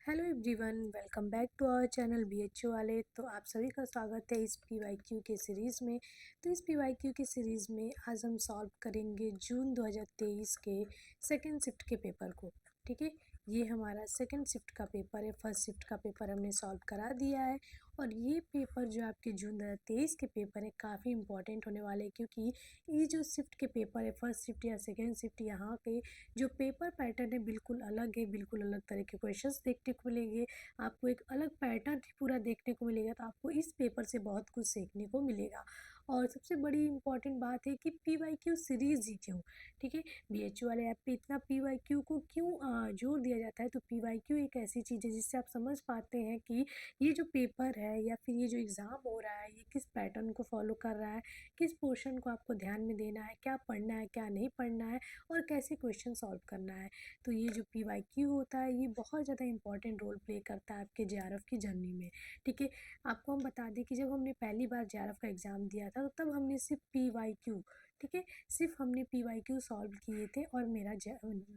Hello everyone, welcome back to our channel BHU वाले। तो आप सभी का स्वागत है इस पीवाईक्यू के सीरीज़ में। तो इस पीवाईक्यू के सीरीज़ में आज हम सॉल्व करेंगे जून 2023 के सेकंड शिफ्ट के पेपर को। ठीक है, ये हमारा सेकंड शिफ्ट का पेपर है। फर्स्ट शिफ्ट का पेपर हमने सॉल्व करा दिया है और ये पेपर जो आपके जून 2023 के पेपर है काफ़ी इंपॉर्टेंट होने वाले हैं, क्योंकि ये जो शिफ्ट के पेपर है, फर्स्ट शिफ्ट या सेकेंड शिफ्ट, यहाँ के जो पेपर पैटर्न है बिल्कुल अलग है। बिल्कुल अलग तरह के क्वेश्चंस देखने को मिलेंगे, आपको एक अलग पैटर्न पूरा देखने को मिलेगा। तो आपको इस पेपर से बहुत कुछ सीखने को मिलेगा। और सबसे बड़ी इंपॉर्टेंट बात है कि पीवाईक्यू सीरीज ही क्यों। ठीक है, बीएचयू वाले ऐप पे इतना पीवाईक्यू को क्यों जोर दिया जाता है। तो पीवाईक्यू एक ऐसी चीज़ है जिससे आप समझ पाते हैं कि ये जो पेपर है या फिर ये जो एग्ज़ाम हो रहा है ये किस पैटर्न को फॉलो कर रहा है, किस पोर्शन को आपको ध्यान में देना है, क्या पढ़ना है क्या नहीं पढ़ना है और कैसे क्वेश्चन सॉल्व करना है। तो ये जो पीवाईक्यू होता है ये बहुत ज़्यादा इंपॉर्टेंट रोल प्ले करता है आपके जेआरएफ की जर्नी में। ठीक है, आपको हम बता दें कि जब हमने पहली बार जेआरएफ का एग्ज़ाम दिया था तो तब हमने सिर्फ पीवाईक्यू, ठीक है, सिर्फ हमने पीवाईक्यू सॉल्व किए थे और मेरा जो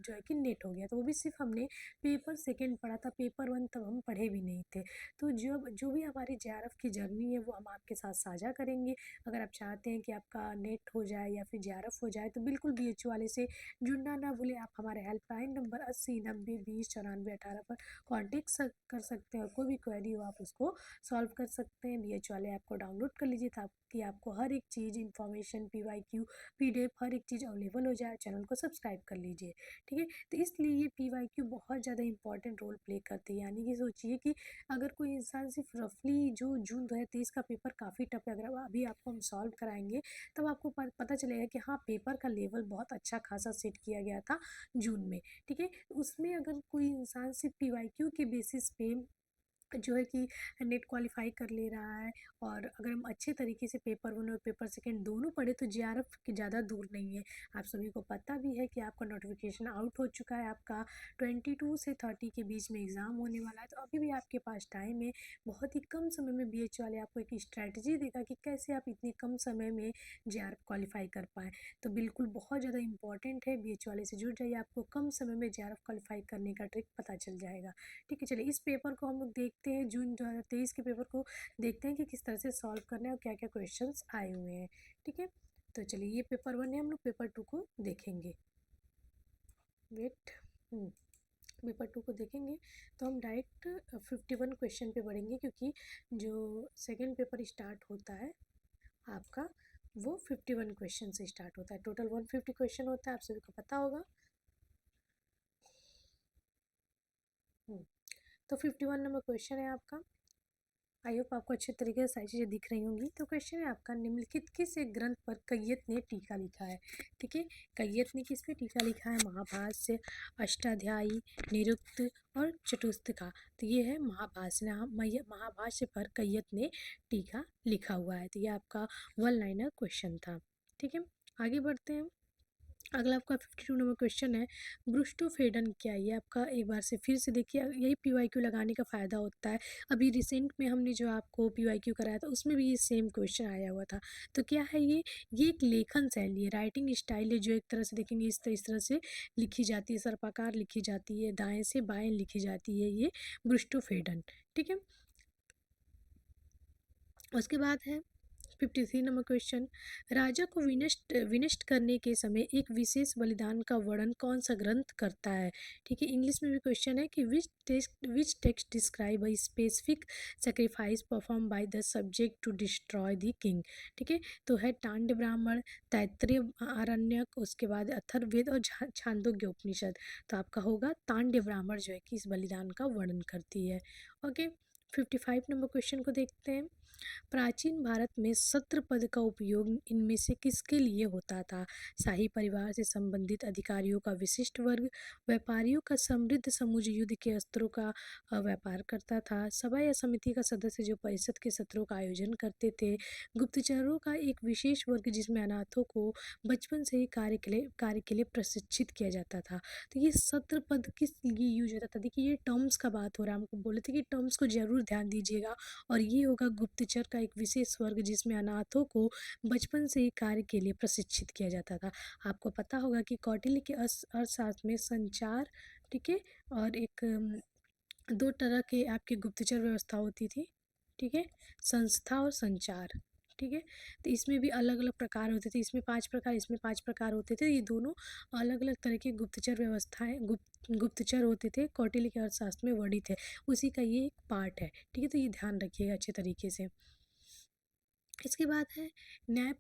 है कि नेट हो गया। तो वो भी सिर्फ हमने पेपर सेकेंड पढ़ा था, पेपर वन तब हम पढ़े भी नहीं थे। तो जो भी हमारी जेआरएफ की जर्नी है वो हम आपके साथ साझा करेंगे। अगर आप चाहते हैं कि आपका नेट हो जाए या फिर जेआरएफ हो जाए तो बिल्कुल बीएचयू वाले से जुड़ना ना भूलें। आप हमारे हेल्पलाइन नंबर 80 90 20 94 18 पर कॉन्टेक्ट कर सकते हैं और कोई भी क्वेरी हो आप उसको सॉल्व कर सकते हैं। बीएचयू वाले ऐप को डाउनलोड कर लीजिए ताकि आपको हर एक चीज़, इंफॉर्मेशन, पीवाईक्यू, पीडीएफ हर एक चीज़ अवेलेबल हो जाए। चैनल को सब्सक्राइब कर लीजिए। ठीक है, तो इसलिए ये पीवाईक्यू बहुत ज़्यादा इंपॉर्टेंट रोल प्ले करती है। यानी कि सोचिए कि अगर कोई इंसान सिर्फ रफली जो जून 2023 का पेपर काफ़ी टफ है, अगर अभी आपको हम सॉल्व कराएंगे तब आपको पता चलेगा कि हाँ, पेपर का लेवल बहुत अच्छा खासा सेट किया गया था जून में। ठीक है, उसमें अगर कोई इंसान सिर्फ पीवाईक्यू के बेसिस पे जो है कि नेट क्वालिफाई कर ले रहा है और अगर हम अच्छे तरीके से पेपर वन और पेपर सेकंड दोनों पढ़े तो जेआरएफ के ज़्यादा दूर नहीं है। आप सभी को पता भी है कि आपका नोटिफिकेशन आउट हो चुका है, आपका 22 से 30 के बीच में एग्ज़ाम होने वाला है। तो अभी भी आपके पास टाइम है। बहुत ही कम समय में बीएच वाले आपको एक स्ट्रैटेजी देगा कि कैसे आप इतने कम समय में जेआरएफ क्वालिफाई कर पाएँ। तो बिल्कुल बहुत ज़्यादा इंपॉर्टेंट है, बीएच वाले से जुड़ जाइए, आपको कम समय में जेआरएफ क्वालिफाई करने का ट्रिक पता चल जाएगा। ठीक है, चलिए इस पेपर को हम लोग देखते हैं, जून 2023 के पेपर को देखते हैं कि किस तरह से सॉल्व करना है और क्या क्या क्वेश्चंस आए हुए हैं। ठीक है, तो चलिए ये पेपर वन है, हम लोग पेपर टू को देखेंगे। वेट, पेपर टू को देखेंगे तो हम डायरेक्ट 51 क्वेश्चन पे बढ़ेंगे, क्योंकि जो सेकेंड पेपर स्टार्ट होता है आपका वो 51 क्वेश्चन से स्टार्ट होता है। टोटल 150 क्वेश्चन होता है, आप सभी को पता होगा। तो 51 नंबर क्वेश्चन है आपका। आई होप आपको अच्छे तरीके से सारी चीज़ें दिख रही होंगी। तो क्वेश्चन है आपका, निम्नलिखित किस एक ग्रंथ पर कैयत ने टीका लिखा है। ठीक है, कैयत ने किस पे टीका लिखा है? महाभाष्य, अष्टाध्यायी, निरुक्त और चतुष्टका। तो ये है महाभाष्य। महाभाष्य पर कैयत ने टीका लिखा हुआ है। तो ये आपका वन लाइनर क्वेश्चन था। ठीक है, आगे बढ़ते हैं। अगला आपका 52 नंबर क्वेश्चन है, ब्रूस्टोफेडन क्या है? ये आपका एक बार से फिर से देखिए, यही पीवाईक्यू लगाने का फ़ायदा होता है। अभी रिसेंट में हमने जो आपको पीवाईक्यू कराया था उसमें भी ये सेम क्वेश्चन आया हुआ था। तो क्या है ये एक लेखन शैली है, राइटिंग स्टाइल है, जो एक तरह से देखेंगे इस तरह से लिखी जाती है, सर्पाकार लिखी जाती है, दाएँ से बाएँ लिखी जाती है, ये ब्रूस्टोफेडन। ठीक है, उसके बाद है 53 नंबर क्वेश्चन, राजा को विनष्ट विनष्ट करने के समय एक विशेष बलिदान का वर्णन कौन सा ग्रंथ करता है। ठीक है, इंग्लिश में भी क्वेश्चन है कि which text describe a specific sacrifice perform by the subject to destroy the king. ठीक है, तो है टांड्य ब्राह्मण, तैत्तरीय आरण्यक, उसके बाद अथर्ववेद और छांदोग्य उपनिषद। तो आपका होगा तांड्य ब्राह्मण जो है कि इस बलिदान का वर्णन करती है। ओके, 55 नंबर क्वेश्चन को देखते हैं। प्राचीन भारत में सत्र पद का उपयोग इनमें से किसके लिए होता था? शाही परिवार से संबंधित अधिकारियों का विशिष्ट वर्ग, व्यापारियों का समृद्ध समूह जो युद्ध के अस्त्रों का व्यापार करता था, सभा या समिति का सदस्य जो परिषद के सत्रों का आयोजन करते थे, गुप्तचरों का एक विशेष वर्ग जिसमें अनाथों को बचपन से ही कार्य के लिए प्रशिक्षित किया जाता था। तो ये सत्र पद किस लिए यूज होता था? देखिए ये टर्म्स का बात हो रहा है, हमको बोले थे कि टर्म्स को जरूर ध्यान दीजिएगा। और ये होगा गुप्तचर का एक विशेष वर्ग जिसमें अनाथों को बचपन से ही कार्य के लिए प्रशिक्षित किया जाता था। आपको पता होगा कि कौटिल्य के अर्थशास्त्र में संचार, ठीक है, और एक दो तरह के आपकी गुप्तचर व्यवस्था होती थी, ठीक है, संस्था और संचार, ठीक है। तो इसमें भी अलग अलग प्रकार होते थे, इसमें 5 प्रकार, इसमें 5 प्रकार होते थे। ये दोनों अलग अलग तरह के गुप्तचर व्यवस्थाएं गुप्तचर होते थे, कौटिल्य के अर्थशास्त्र में वर्णित है, उसी का ये एक पार्ट है, ठीक है। तो ये ध्यान रखिएगा अच्छे तरीके से। इसके बाद है न्याय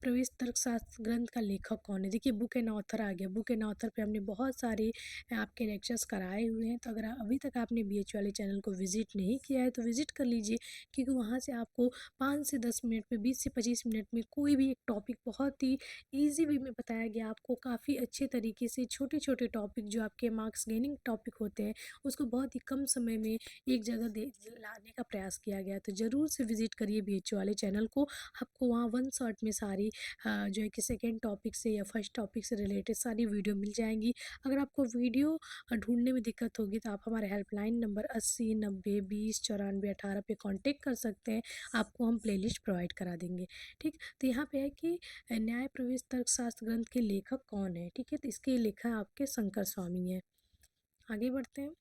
प्रविष्ट तर्कशास्त्र ग्रंथ का लेखक कौन है। देखिए बुक एंड ऑथर आ गया। बुक एंड ऑथर पे हमने बहुत सारे आपके लेक्चर्स कराए हुए हैं, तो अगर अभी तक आपने BH वाले चैनल को विजिट नहीं किया है तो विजिट कर लीजिए, क्योंकि वहाँ से आपको 5 से 10 मिनट में, 20 से 25 मिनट में कोई भी एक टॉपिक बहुत ही ईजी वे में बताया गया आपको, काफ़ी अच्छे तरीके से छोटे छोटे टॉपिक जो आपके मार्क्स गेनिंग टॉपिक होते हैं उसको बहुत ही कम समय में एक जगह दे लाने का प्रयास किया गया। तो ज़रूर से विज़िट करिए BH वाले चैनल को। आपको वहाँ वन शॉट में सारी जो है कि सेकेंड टॉपिक से या फर्स्ट टॉपिक से रिलेटेड सारी वीडियो मिल जाएंगी। अगर आपको वीडियो ढूंढने में दिक्कत होगी तो आप हमारे हेल्पलाइन नंबर 80 90 20 94 18 पे कांटेक्ट कर सकते हैं, आपको हम प्लेलिस्ट प्रोवाइड करा देंगे, ठीक। तो यहाँ पे है कि न्याय प्रविष्ट तर्कशास्त्र ग्रंथ के लेखक कौन है, ठीक है। तो इसके लेखक आपके शंकर स्वामी हैं। आगे बढ़ते हैं।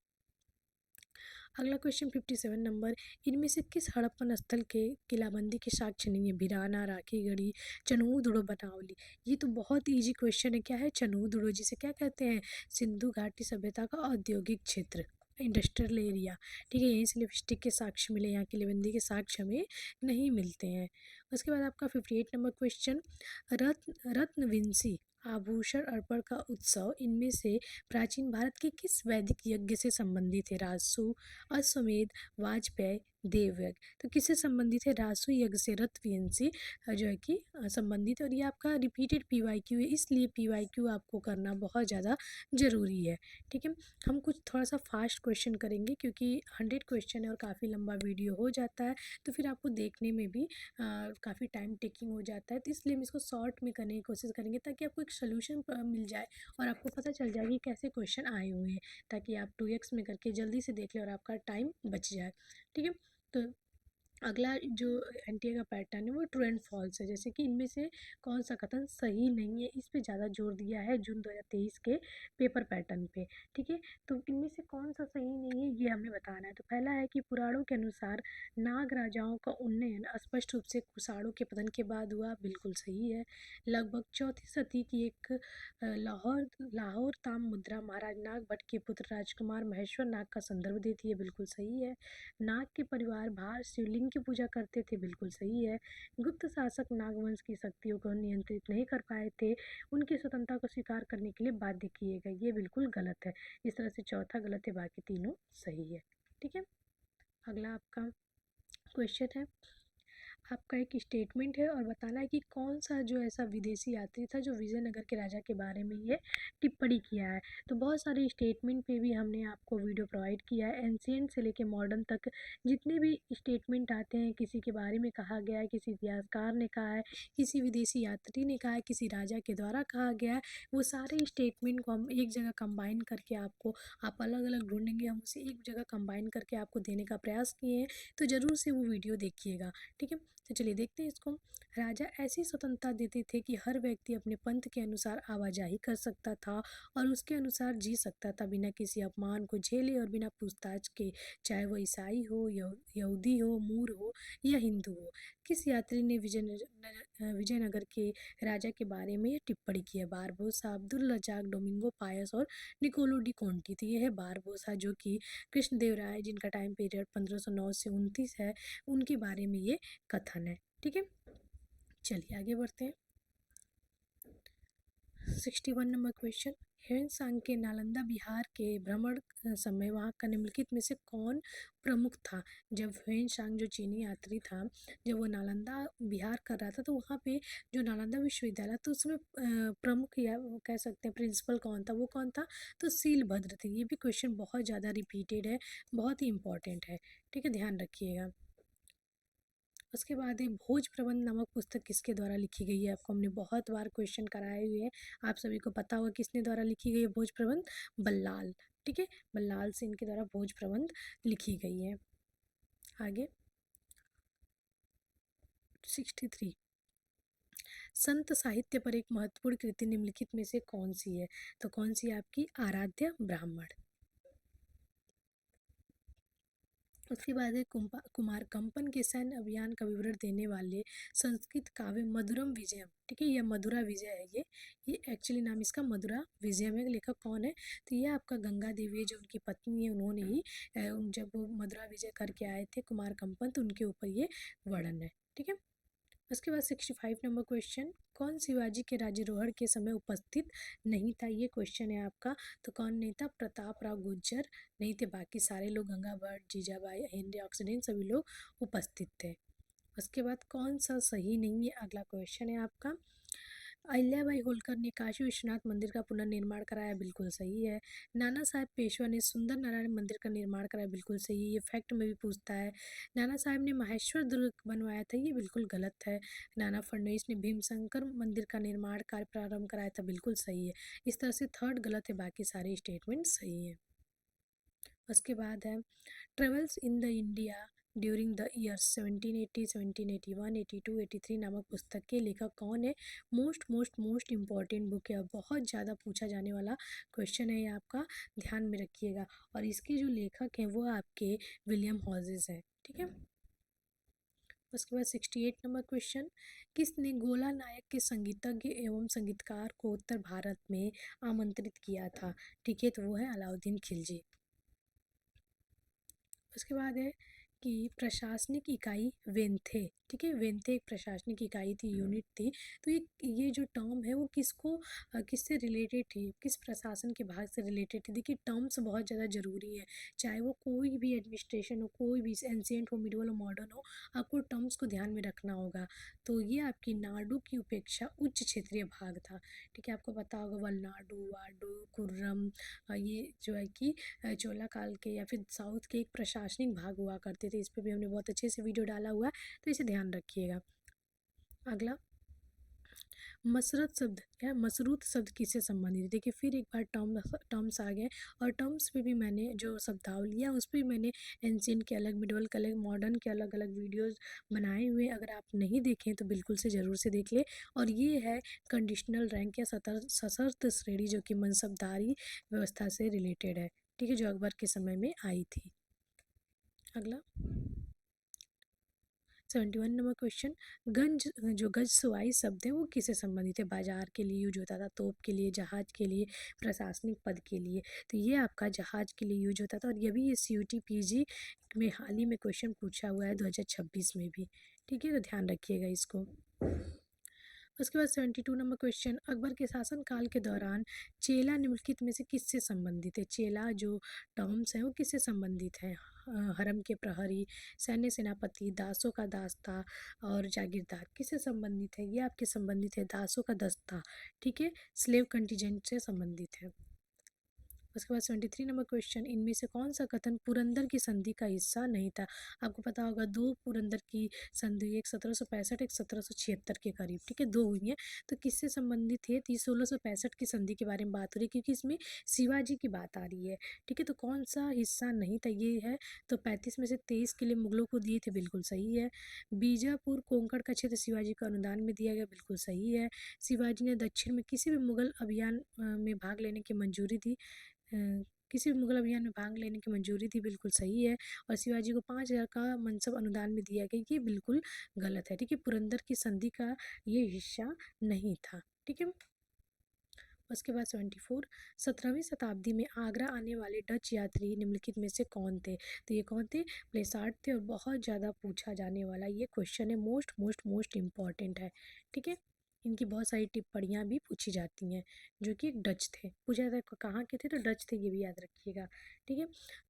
अगला क्वेश्चन 57 नंबर, इनमें से किस हड़प्पन स्थल के किलाबंदी के साक्ष्य नहीं है। भिराना, राखीगढ़ी, चनहूदुड़ो, बनावली। ये तो बहुत इजी क्वेश्चन है। क्या है चनहूदुड़ो, जिसे क्या कहते हैं, सिंधु घाटी सभ्यता का औद्योगिक क्षेत्र, इंडस्ट्रियल एरिया, ठीक है। यहीं से लिपस्टिक के साक्ष्य मिले, यहाँ किलेबंदी के साक्ष्य हमें नहीं मिलते हैं। उसके बाद आपका 58 नंबर क्वेश्चन, रत्नविंसी आभूषण अर्पण का उत्सव इनमें से प्राचीन भारत के किस वैदिक यज्ञ से संबंधित है। राजसु, अश्वमेध, वाजपेयी, देवयज्ञ। तो किससे संबंधित है, राजसु यज्ञ से रत्नविंसी जो है कि संबंधित है। और ये आपका रिपीटेड PYQ है, इसलिए PYQ आपको करना बहुत ज़्यादा ज़रूरी है, ठीक है। हम कुछ थोड़ा सा फास्ट क्वेश्चन करेंगे क्योंकि 100 क्वेश्चन है और काफ़ी लंबा वीडियो हो जाता है, तो फिर आपको देखने में भी काफ़ी टाइम टेकिंग हो जाता है। तो इसलिए हम इसको शॉर्ट में करने की कोशिश करेंगे ताकि आपको एक सोल्यूशन मिल जाए और आपको पता चल जाए कि कैसे क्वेश्चन आए हुए हैं, ताकि आप 2x में करके जल्दी से देख लें और आपका टाइम बच जाए, ठीक है। तो अगला जो NTA का पैटर्न है वो ट्रू एंड फॉल्स है, जैसे कि इनमें से कौन सा कथन सही नहीं है, इस पे ज़्यादा जोर दिया है जून 2023 के पेपर पैटर्न पे, ठीक है। तो इनमें से कौन सा सही नहीं है ये हमें बताना है। तो पहला है कि पुराणों के अनुसार नाग राजाओं का उन्नयन स्पष्ट रूप से कुषाणों के पतन के बाद हुआ, बिल्कुल सही है। लगभग चौथी सदी की एक लाहौर लाहौर ताम मुद्रा महाराज नाग भट्ट के पुत्र राजकुमार महेश्वर नाग का संदर्भ देती है, बिल्कुल सही है। नाग के परिवार बाहर शिवलिंग की पूजा करते थे, बिल्कुल सही है। गुप्त शासक नागवंश की शक्तियों को नियंत्रित नहीं कर पाए थे, उनकी स्वतंत्रता को स्वीकार करने के लिए बाध्य किए गए, ये बिल्कुल गलत है। इस तरह से चौथा गलत है, बाकी तीनों सही है, ठीक है। अगला आपका क्वेश्चन है, आपका एक स्टेटमेंट है और बताना है कि कौन सा जो ऐसा विदेशी यात्री था जो विजयनगर के राजा के बारे में ये टिप्पणी किया है। तो बहुत सारे स्टेटमेंट पे भी हमने आपको वीडियो प्रोवाइड किया है, एंशियंट से लेके मॉडर्न तक जितने भी स्टेटमेंट आते हैं, किसी के बारे में कहा गया है, किसी इतिहासकार ने कहा है, किसी विदेशी यात्री ने कहा है, किसी राजा के द्वारा कहा गया है, वो सारे स्टेटमेंट को हम एक जगह कंबाइन करके आपको, आप अलग अलग ढूंढेंगे, हम उसे एक जगह कंबाइन करके आपको देने का प्रयास किए हैं, तो ज़रूर से वो वीडियो देखिएगा, ठीक है। तो चलिए देखते हैं इसको। राजा ऐसी स्वतंत्रता देते थे कि हर व्यक्ति अपने पंथ के अनुसार आवाजाही कर सकता था और उसके अनुसार जी सकता था, बिना किसी अपमान को झेले और बिना पूछताछ के, चाहे वो ईसाई हो, यहूदी हो, मूर हो या हिंदू हो। किस यात्री ने विजयनगर के राजा के बारे में ये टिप्पणी की है। Barbosa, Abdul Razzaq, Domingo Paes और निकोलो डी कोंटी। तो ये है बारबोसा, जो कि कृष्णदेव राय, जिनका टाइम पीरियड 1509 से 29 है, उनके बारे में ये कथन है, ठीक है। चलिए आगे बढ़ते हैं। 61 नंबर क्वेश्चन, ह्वेन सांग के नालंदा बिहार के भ्रमण समय वहाँ का निम्नलिखित में से कौन प्रमुख था। जब ह्वेन सांग जो चीनी यात्री था, जब वो नालंदा बिहार कर रहा था, तो वहाँ पे जो नालंदा विश्वविद्यालय तो उसमें प्रमुख या वो कह सकते हैं प्रिंसिपल कौन था, वो कौन था, तो सीलभद्र थे। ये भी क्वेश्चन बहुत ज़्यादा रिपीटेड है, बहुत ही इंपॉर्टेंट है, ठीक है, ध्यान रखिएगा। उसके बाद एक भोज प्रबंध नामक पुस्तक किसके द्वारा लिखी गई है। आपको हमने बहुत बार क्वेश्चन कराए हुए हैं, आप सभी को पता होगा किसने द्वारा लिखी गई है भोज प्रबंध, बल्लाल, ठीक है, बल्लाल से इनके द्वारा भोज प्रबंध लिखी गई है। आगे 63, संत साहित्य पर एक महत्वपूर्ण कृति निम्नलिखित में से कौन सी है। तो कौन सी है आपकी, आराध्य ब्राह्मण। उसके बाद है कुमार कंपन के सैन्य अभियान का विवरण देने वाले संस्कृत काव्य मधुरम विजयम। ठीक है, यह मधुरा विजय है। ये एक्चुअली नाम इसका मधुरा विजयम है। लेखक कौन है? तो ये आपका गंगा देवी है, जो उनकी पत्नी है, उन्होंने ही जब वो मधुरा विजय करके आए थे कुमार कंपन, तो उनके ऊपर ये वर्णन है। ठीक है, उसके बाद 65 नंबर क्वेश्चन, कौन शिवाजी के राज्यारोहण के समय उपस्थित नहीं था? ये क्वेश्चन है आपका। तो कौन नहीं था? प्रताप राव गुर्जर नहीं थे, बाकी सारे लोग गंगा भट्ट, जीजाबाई, हेनरी ऑक्सीडेंट सभी लोग उपस्थित थे। उसके बाद कौन सा सही नहीं है? अगला क्वेश्चन है आपका, अहिल्याबाई होलकर ने काशी विश्वनाथ मंदिर का पुनर्निर्माण कराया, बिल्कुल सही है। नाना साहेब पेशवा ने सुंदर नारायण मंदिर का निर्माण कराया, बिल्कुल सही है। ये फैक्ट में भी पूछता है। नाना साहेब ने माहेश्वर दुर्ग बनवाया था, ये बिल्कुल गलत है। नाना फडणवीस ने भीमशंकर मंदिर का निर्माण कार्य प्रारंभ कराया था, बिल्कुल सही है। इस तरह से थर्ड गलत है, बाकी सारे स्टेटमेंट सही है। उसके बाद है travels in the India during the years 1780, 1781, 82, 83 नामक पुस्तक के लेखक कौन है? Most most most important book है, बहुत ज़्यादा पूछा जाने वाला क्वेश्चन है, ये आपका ध्यान में रखिएगा। और इसके जो लेखक हैं वो आपके विलियम हॉजेस हैं। ठीक है, उसके बाद 68 नंबर क्वेश्चन, किसने गोला नायक के संगीतज्ञ एवं संगीतकार को उत्तर भारत में आमंत्रित किया था? ठीक है, तो वो है अलाउद्दीन खिलजी। उसके बाद है कि प्रशासनिक इकाई वेंथे। ठीक है, वेंथे एक प्रशासनिक इकाई थी, यूनिट थी। तो ये जो टर्म है वो किससे रिलेटेड थी, किस प्रशासन के भाग से रिलेटेड थी? देखिए, टर्म्स बहुत ज़्यादा ज़रूरी है, चाहे वो कोई भी एडमिनिस्ट्रेशन हो, कोई भी एंशिएंट हो, मिडिवल हो, मॉडर्न हो, आपको टर्म्स को ध्यान में रखना होगा। तो ये आपकी नाडु की उपेक्षा उच्च क्षेत्रीय भाग था। ठीक है, आपको पता होगा वलनाडु, वाडु, कुर्रम, ये जो है कि चोला काल के या फिर साउथ के एक प्रशासनिक भाग हुआ करते थे। इस पर भी हमने बहुत अच्छे से वीडियो डाला हुआ है, तो इसे ध्यान रखिएगा। अगला, मसरत शब्द या मसरूत शब्द किससे संबंधित है? देखिए, फिर एक बार टर्म्स आ गए, और टर्म्स पे भी मैंने जो शब्दावली है उस पर भी मैंने एंशिएंट के अलग, मिडिवल के अलग, मॉडर्न के अलग अलग वीडियोस बनाए हुए हैं। अगर आप नहीं देखें तो बिल्कुल से ज़रूर से देख ले। और ये है कंडीशनल रैंक या सशर्त श्रेणी, जो कि मनसबदारी व्यवस्था से रिलेटेड है। ठीक है, जो अकबर के समय में आई थी। अगला 71 नंबर क्वेश्चन, गज सुवाई शब्द है वो किससे संबंधित है? बाजार के लिए यूज होता था, तोप के लिए, जहाज के लिए, प्रशासनिक पद के लिए। तो ये आपका जहाज के लिए यूज होता था, और ये भी ये CUT PG में हाल ही में क्वेश्चन पूछा हुआ है 2026 में भी। ठीक है, तो ध्यान रखिएगा इसको। उसके बाद 72 नंबर क्वेश्चन, अकबर के शासनकाल के दौरान चेला निम्नलिखित में से किससे संबंधित है? चेला जो टर्म्स हैं वो किससे संबंधित है? हरम के प्रहरी, सैन्य सेनापति, दासों का दास्ता और जागीरदार किससे संबंधित है? ये आपके संबंधित है दासों का दस्ता। ठीक है, स्लेव कंटिजेंट से संबंधित है। उसके बाद 73 नंबर क्वेश्चन, इनमें से कौन सा कथन पुरंदर की संधि का हिस्सा नहीं था? आपको पता होगा दो पुरंदर की संधि, एक 1765, एक 1776 के करीब। ठीक है, दो हुई हैं। तो किससे संबंधित है? तो 1665 की संधि के बारे में बात हो रही है, क्योंकि इसमें शिवाजी की बात आ रही है। ठीक है, तो कौन सा हिस्सा नहीं था? ये है। तो 35 में से 23 किले मुगलों को दिए थे, बिल्कुल सही है। बीजापुर कोंकण का क्षेत्र शिवाजी को अनुदान में दिया गया, बिल्कुल सही है। शिवाजी ने दक्षिण में किसी भी मुगल अभियान में भाग लेने की मंजूरी दी, किसी भी मुगल अभियान में भाग लेने की मंजूरी थी, बिल्कुल सही है। और शिवाजी को 5,000 का मनसब अनुदान में दिया गया, ये बिल्कुल गलत है। ठीक है, पुरंदर की संधि का ये हिस्सा नहीं था। ठीक है, उसके बाद 74, 17वीं शताब्दी में आगरा आने वाले डच यात्री निम्नलिखित में से कौन थे? तो ये कौन थे? प्लेसार्ड थे, और बहुत ज़्यादा पूछा जाने वाला ये क्वेश्चन है, मोस्ट मोस्ट मोस्ट इम्पॉर्टेंट है। ठीक है, इनकी बहुत सारी टिप्पणियाँ भी पूछी जाती हैं, जो कि एक डच थे। पूछा जाता है कहाँ के थे, तो डच थे, ये भी याद रखिएगा। ठीक है,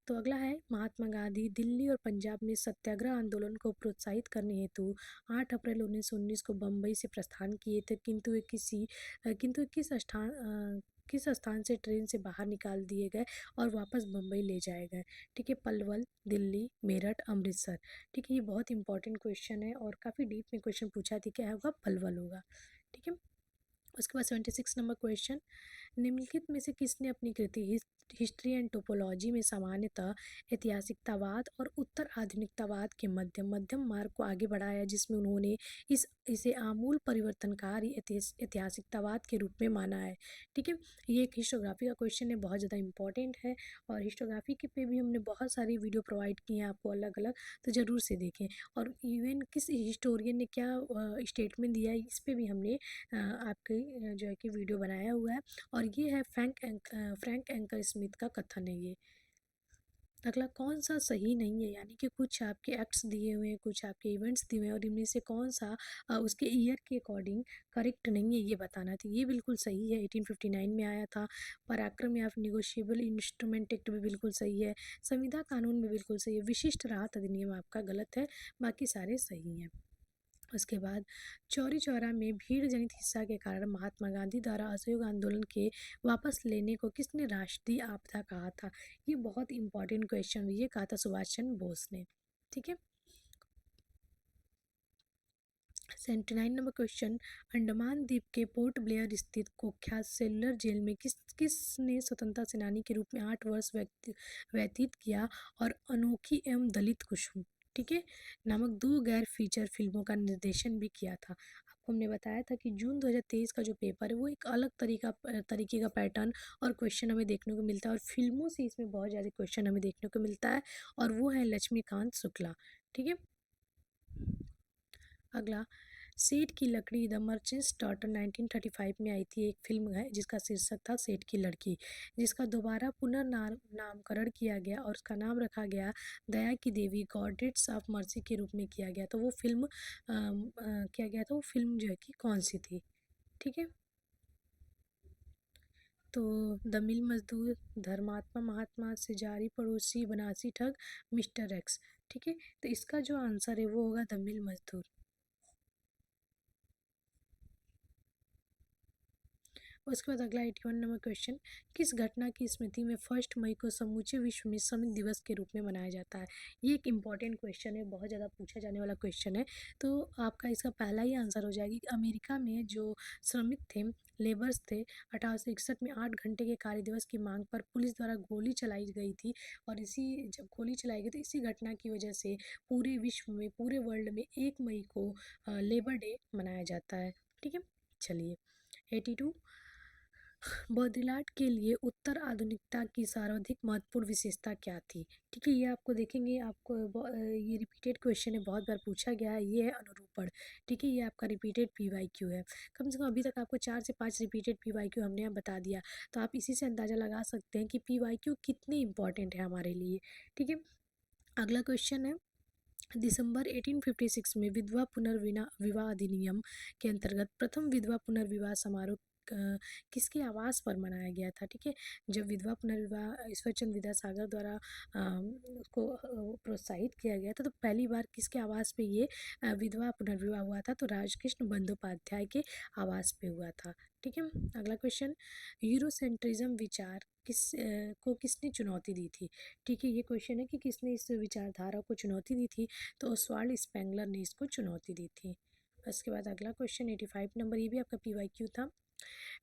तो अगला है, महात्मा गांधी दिल्ली और पंजाब में सत्याग्रह आंदोलन को प्रोत्साहित करने हेतु 8 अप्रैल 1919 को बम्बई से प्रस्थान किए थे, किंतु किस स्थान से ट्रेन से बाहर निकाल दिए गए और वापस बम्बई ले जाए गए? ठीक है, पलवल, दिल्ली, मेरठ, अमृतसर। ठीक है, ये बहुत इंपॉर्टेंट क्वेश्चन है, और काफ़ी डीप में क्वेश्चन पूछा थी, क्या होगा? पलवल होगा। ठीक है, उसके बाद 76 नंबर क्वेश्चन, निम्नलिखित में से किसने अपनी कृति हिस्ट्री एंड टोपोलॉजी में सामान्यतः ऐतिहासिकतावाद और उत्तर आधुनिकतावाद के मध्यम मार्ग को आगे बढ़ाया, जिसमें उन्होंने इसे आमूल परिवर्तनकारी ऐतिहासिकतावाद के रूप में माना है। ठीक है, ये एक हिस्टोग्राफी का क्वेश्चन है, बहुत ज़्यादा इंपॉर्टेंट है। और हिस्टोग्राफी के पे भी हमने बहुत सारी वीडियो प्रोवाइड की हैं आपको अलग अलग, तो ज़रूर से देखें। और इवन किस हिस्टोरियन ने क्या स्टेटमेंट दिया है, इस पे भी हमने आपके जो है कि वीडियो बनाया हुआ है। और ये है फ्रैंक एंकर स्मिथ का कथन है ये। अगला, कौन सा सही नहीं है, यानी कि कुछ आपके एक्ट्स दिए हुए हैं, कुछ आपके इवेंट्स दिए हुए हैं, और इनमें से कौन सा उसके ईयर के अकॉर्डिंग करेक्ट नहीं है, ये बताना था। ये बिल्कुल सही है, 1859 में आया था। पराक्रम या निगोशिएबल इंस्ट्रूमेंट एक्ट भी बिल्कुल सही है। संविदा कानून भी बिल्कुल सही है। विशिष्ट राहत अधिनियम आपका गलत है, बाकी सारे सही हैं। उसके बाद, चौरी चौरा में भीड़ जनित हिंसा के कारण महात्मा गांधी द्वारा असहयोग आंदोलन के वापस लेने को किसने राष्ट्रीय आपदा कहा था? ये बहुत इंपॉर्टेंट क्वेश्चन, ये कहा था सुभाष चंद्र बोस ने। ठीक है, 79 नंबर क्वेश्चन, अंडमान द्वीप के पोर्ट ब्लेयर स्थित कुख्यात सेलुलर जेल में किसने स्वतंत्रता सेनानी के रूप में 8 वर्ष व्यतीत किया और अनोखी एवं दलित कुसुम, ठीक है, नामक 2 गैर फीचर फिल्मों का निर्देशन भी किया था? आपको हमने बताया था कि जून 2023 का जो पेपर है वो एक अलग तरीके का पैटर्न और क्वेश्चन हमें देखने को मिलता है, और फिल्मों से इसमें बहुत ज़्यादा क्वेश्चन हमें देखने को मिलता है, और वो है लक्ष्मीकांत शुक्ला। ठीक है, अगला, सेठ की लकड़ी द मर्चेंट्स डॉटर 1935 में आई थी, एक फिल्म है जिसका शीर्षक था सेठ की लड़की, जिसका दोबारा पुनर्नामकरण किया गया और उसका नाम रखा गया दया की देवी गॉडेट्स ऑफ मर्सी के रूप में किया गया। तो वो फिल्म किया गया था, वो फिल्म जो है कि कौन सी थी? ठीक है, तो द मिल मजदूर, धर्मात्मा महात्मा, सिजारी पड़ोसी, बनासी ठग, मिस्टर एक्स। ठीक है, तो इसका जो आंसर है वो होगा द मिल मजदूर। उसके बाद अगला 81 नंबर क्वेश्चन, किस घटना की स्मृति में 1 मई को समूचे विश्व में श्रमिक दिवस के रूप में मनाया जाता है? ये एक इंपॉर्टेंट क्वेश्चन है, बहुत ज़्यादा पूछा जाने वाला क्वेश्चन है। तो आपका इसका पहला ही आंसर हो जाएगी कि अमेरिका में जो श्रमिक थे, लेबर्स थे, 1861 में 8 घंटे के कार्य दिवस की मांग पर पुलिस द्वारा गोली चलाई गई थी। और इसी जब गोली चलाई गई तो इसी घटना की वजह से पूरे विश्व में, पूरे वर्ल्ड में 1 मई को लेबर डे मनाया जाता है। ठीक है, चलिए, 82, बौद्धिलाट के लिए उत्तर आधुनिकता की सर्वाधिक महत्वपूर्ण विशेषता क्या थी? ठीक है, ये आपको देखेंगे, आपको ये रिपीटेड क्वेश्चन है, बहुत बार पूछा गया है, ये है अनुरूपण। ठीक है, ये आपका रिपीटेड पीवाईक्यू है। कम से कम अभी तक आपको 4 से 5 रिपीटेड पीवाईक्यू हमने यहाँ बता दिया, तो आप इसी से अंदाज़ा लगा सकते हैं कि पीवाईक्यू कितने इंपॉर्टेंट है हमारे लिए। ठीक है, अगला क्वेश्चन है, दिसंबर 1856 में विधवा पुनर्विवाह अधिनियम के अंतर्गत प्रथम विधवा पुनर्विवाह समारोह किसके आवास पर मनाया गया था? ठीक है, जब विधवा पुनर्विवाह ईश्वरचंद्र विद्यासागर द्वारा उसको प्रोत्साहित किया गया था, तो पहली बार किसके आवास पे ये विधवा पुनर्विवाह हुआ था? तो राजकृष्ण बंदोपाध्याय के आवास पे हुआ था। ठीक है, अगला क्वेश्चन, यूरोसेंट्रिज्म विचार को किसने चुनौती दी थी? ठीक है, ये क्वेश्चन है कि किसने इस विचारधारा को चुनौती दी थी? तो ओस्वाल्ड स्पेंगलर ने इसको चुनौती दी थी। उसके बाद अगला क्वेश्चन 85 नंबर, ये भी आपका पीवाईक्यू था।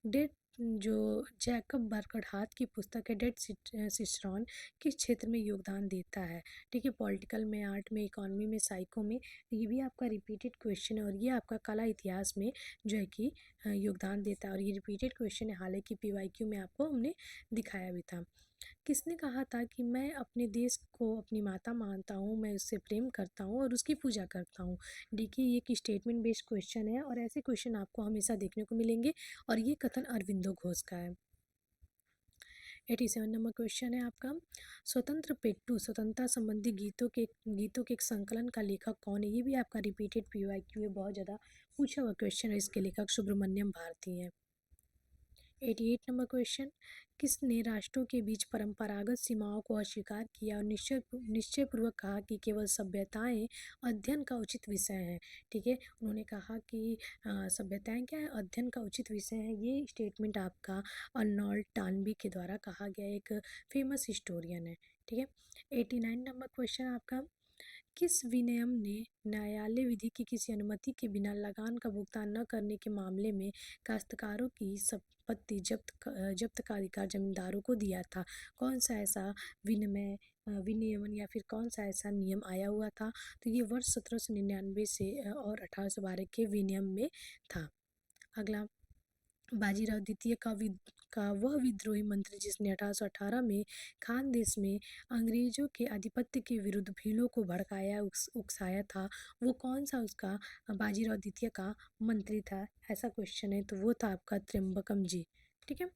डेट जो जैकब बर्कहात की पुस्तक है, डेट सिस्ट्रॉन किस क्षेत्र में योगदान देता है? ठीक है, पॉलिटिकल में, आर्ट में, इकोनॉमी में, साइको में। ये भी आपका रिपीटेड क्वेश्चन है, और ये आपका कला इतिहास में जो है कि योगदान देता है, और ये रिपीटेड क्वेश्चन है, हालांकि पीवाईक्यू में आपको हमने दिखाया भी था। किसने कहा था कि मैं अपने देश को अपनी माता मानता हूँ, मैं उससे प्रेम करता हूँ और उसकी पूजा करता हूँ? देखिए, ये एक स्टेटमेंट बेस्ड क्वेश्चन है, और ऐसे क्वेश्चन आपको हमेशा देखने को मिलेंगे, और ये कथन अरविंदो घोष का है। 87 नंबर क्वेश्चन है आपका, स्वतंत्र पेट्टू स्वतंत्रता संबंधी गीतों के एक संकलन का लेखक कौन है? ये भी आपका रिपीटेड पीवाईक्यू है, बहुत ज़्यादा पूछा हुआ क्वेश्चन है, इसके लेखक सुब्रमण्यम भारती हैं। 88 नंबर क्वेश्चन, किसने राष्ट्रों के बीच परंपरागत सीमाओं को अस्वीकार किया और निश्चयपूर्वक कहा कि केवल सभ्यताएं अध्ययन का उचित विषय हैं? ठीक है, उन्होंने कहा कि सभ्यताएं क्या है, अध्ययन का उचित विषय है। ये स्टेटमेंट आपका अर्नोल्ड टॉनबी के द्वारा कहा गया, एक फेमस हिस्टोरियन है। ठीक है, 89 नंबर क्वेश्चन आपका, किस विनियम ने न्यायालय विधि की किसी अनुमति के बिना लगान का भुगतान न करने के मामले में काश्तकारों की संपत्ति जब्त का अधिकार जमींदारों को दिया था? कौन सा ऐसा विनियमन या फिर कौन सा ऐसा नियम आया हुआ था? तो ये वर्ष 1799 से और 1812 के विनियम में था। अगला, बाजीराव द्वितीय का वह विद्रोही मंत्री जिसने 1818 में खानदेश में अंग्रेजों के आधिपत्य के विरुद्ध भीलों को भड़काया उकसाया था, वो कौन सा उसका बाजीराव द्वितीय का मंत्री था? ऐसा क्वेश्चन है, तो वो था आपका त्र्यंबकम जी। ठीक है।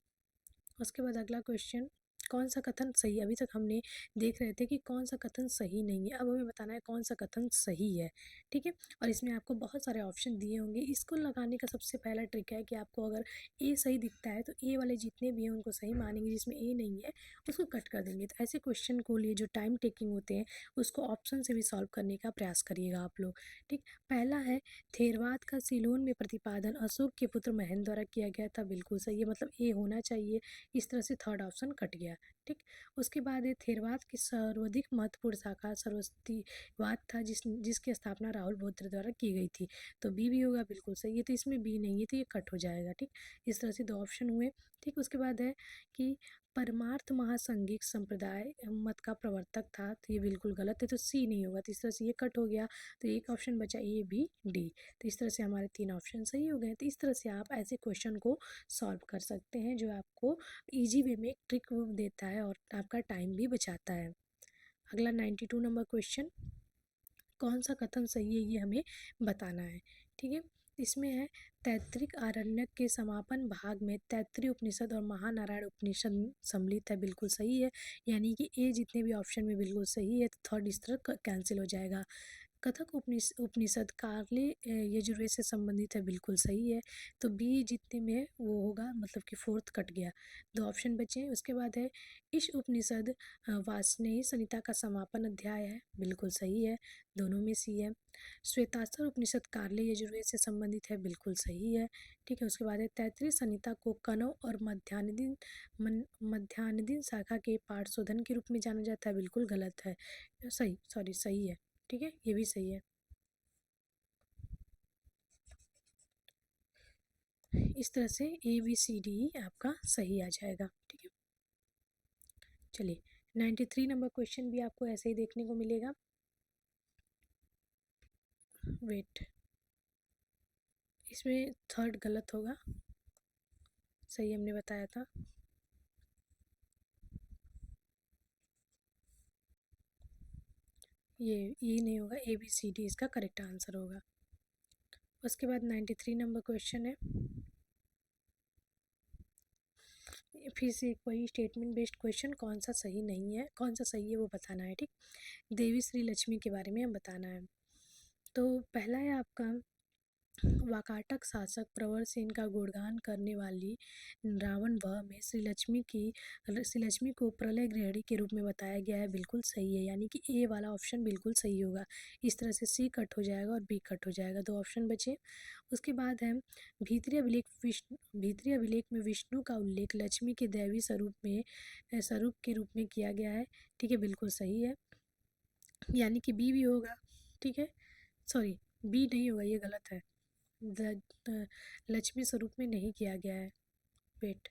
उसके बाद अगला क्वेश्चन, कौन सा कथन सही? अभी तक हमने देख रहे थे कि कौन सा कथन सही नहीं है, अब हमें बताना है कौन सा कथन सही है। ठीक है। और इसमें आपको बहुत सारे ऑप्शन दिए होंगे। इसको लगाने का सबसे पहला ट्रिक है कि आपको अगर ए सही दिखता है तो ए वाले जितने भी हैं उनको सही मानेंगे, जिसमें ए नहीं है उसको कट कर देंगे। तो ऐसे क्वेश्चन को लिए जो टाइम टेकिंग होते हैं उसको ऑप्शन से भी सॉल्व करने का प्रयास करिएगा आप लोग। ठीक। पहला है, थेरवाद का सीलोन में प्रतिपादन अशोक के पुत्र महेंद्र द्वारा किया गया था। बिल्कुल सही है, मतलब ए होना चाहिए। इस तरह से थर्ड ऑप्शन कट गया। ठीक। उसके बाद है, थेरवाद की सर्वाधिक महत्वपूर्ण शाखा सरस्वतीवाद था जिसकी स्थापना राहुल बोहरा द्वारा की गई थी। तो बी भी होगा। बिल्कुल सही है, तो इसमें बी नहीं है तो ये कट हो जाएगा। ठीक। इस तरह से दो ऑप्शन हुए। ठीक। उसके बाद है कि परमार्थ महासंघिक संप्रदाय मत का प्रवर्तक था, तो ये बिल्कुल गलत है, तो सी नहीं होगा। तो इस तरह से ये कट हो गया। तो एक ऑप्शन बचा ए बी डी। तो इस तरह से हमारे 3 ऑप्शन सही हो गए। तो इस तरह से आप ऐसे क्वेश्चन को सॉल्व कर सकते हैं जो आपको ईजी वे में एक ट्रिक देता है और आपका टाइम भी बचाता है। अगला 92 नंबर क्वेश्चन, कौन सा कथन सही है ये हमें बताना है। ठीक है। इसमें है, तैत्तिरीय आरण्यक के समापन भाग में तैत्तिरीय उपनिषद और महानारायण उपनिषद सम्मिलित है। बिल्कुल सही है, यानी कि ए जितने भी ऑप्शन में बिल्कुल सही है, तो थर्ड इस तरह कैंसिल हो जाएगा। कथक उपनिषद कार्ले यजुर्वेद से संबंधित है। बिल्कुल सही है, तो बी जितने में वो होगा, मतलब कि फोर्थ कट गया। दो ऑप्शन बचे। उसके बाद है, इस उपनिषद वासनेयी संहिता का समापन अध्याय है। बिल्कुल सही है, दोनों में सी है। श्वेताश्वर उपनिषद कार्ले यजुर्वेद से संबंधित है। बिल्कुल सही है। ठीक है। उसके बाद है, तैत्तिरीय संहिता को कनौ और मध्यान्ह शाखा के पाठशोधन के रूप में जाना जाता है। बिल्कुल गलत है, सही है। ठीक है, ये भी सही है। इस तरह से ए बी सी डी आपका सही आ जाएगा। ठीक है। चलिए, 93 नंबर क्वेश्चन भी आपको ऐसे ही देखने को मिलेगा। वेट, इसमें थर्ड गलत होगा, सही हमने बताया था। ये नहीं होगा, ए बी सी डी इसका करेक्ट आंसर होगा। उसके बाद 93 नंबर क्वेश्चन है, फिर से एक वही स्टेटमेंट बेस्ड क्वेश्चन, कौन सा सही नहीं है, कौन सा सही है वो बताना है। ठीक। देवी श्री लक्ष्मी के बारे में हम बताना है। तो पहला है आपका, वाकाटक शासक प्रवर सेन का गुणगान करने वाली रावण वह में श्री लक्ष्मी को प्रलय गृहिणी के रूप में बताया गया है। बिल्कुल सही है, यानी कि ए वाला ऑप्शन बिल्कुल सही होगा। इस तरह से सी कट हो जाएगा और बी कट हो जाएगा। दो ऑप्शन बचे। उसके बाद है, भीतरी अभिलेख में विष्णु का उल्लेख लक्ष्मी के दैवी स्वरूप के रूप में किया गया है। ठीक है, बिल्कुल सही है, यानी कि बी भी होगा। ठीक है, सॉरी, बी नहीं होगा, ये गलत है। लक्ष्मी स्वरूप में नहीं किया गया है। वेट,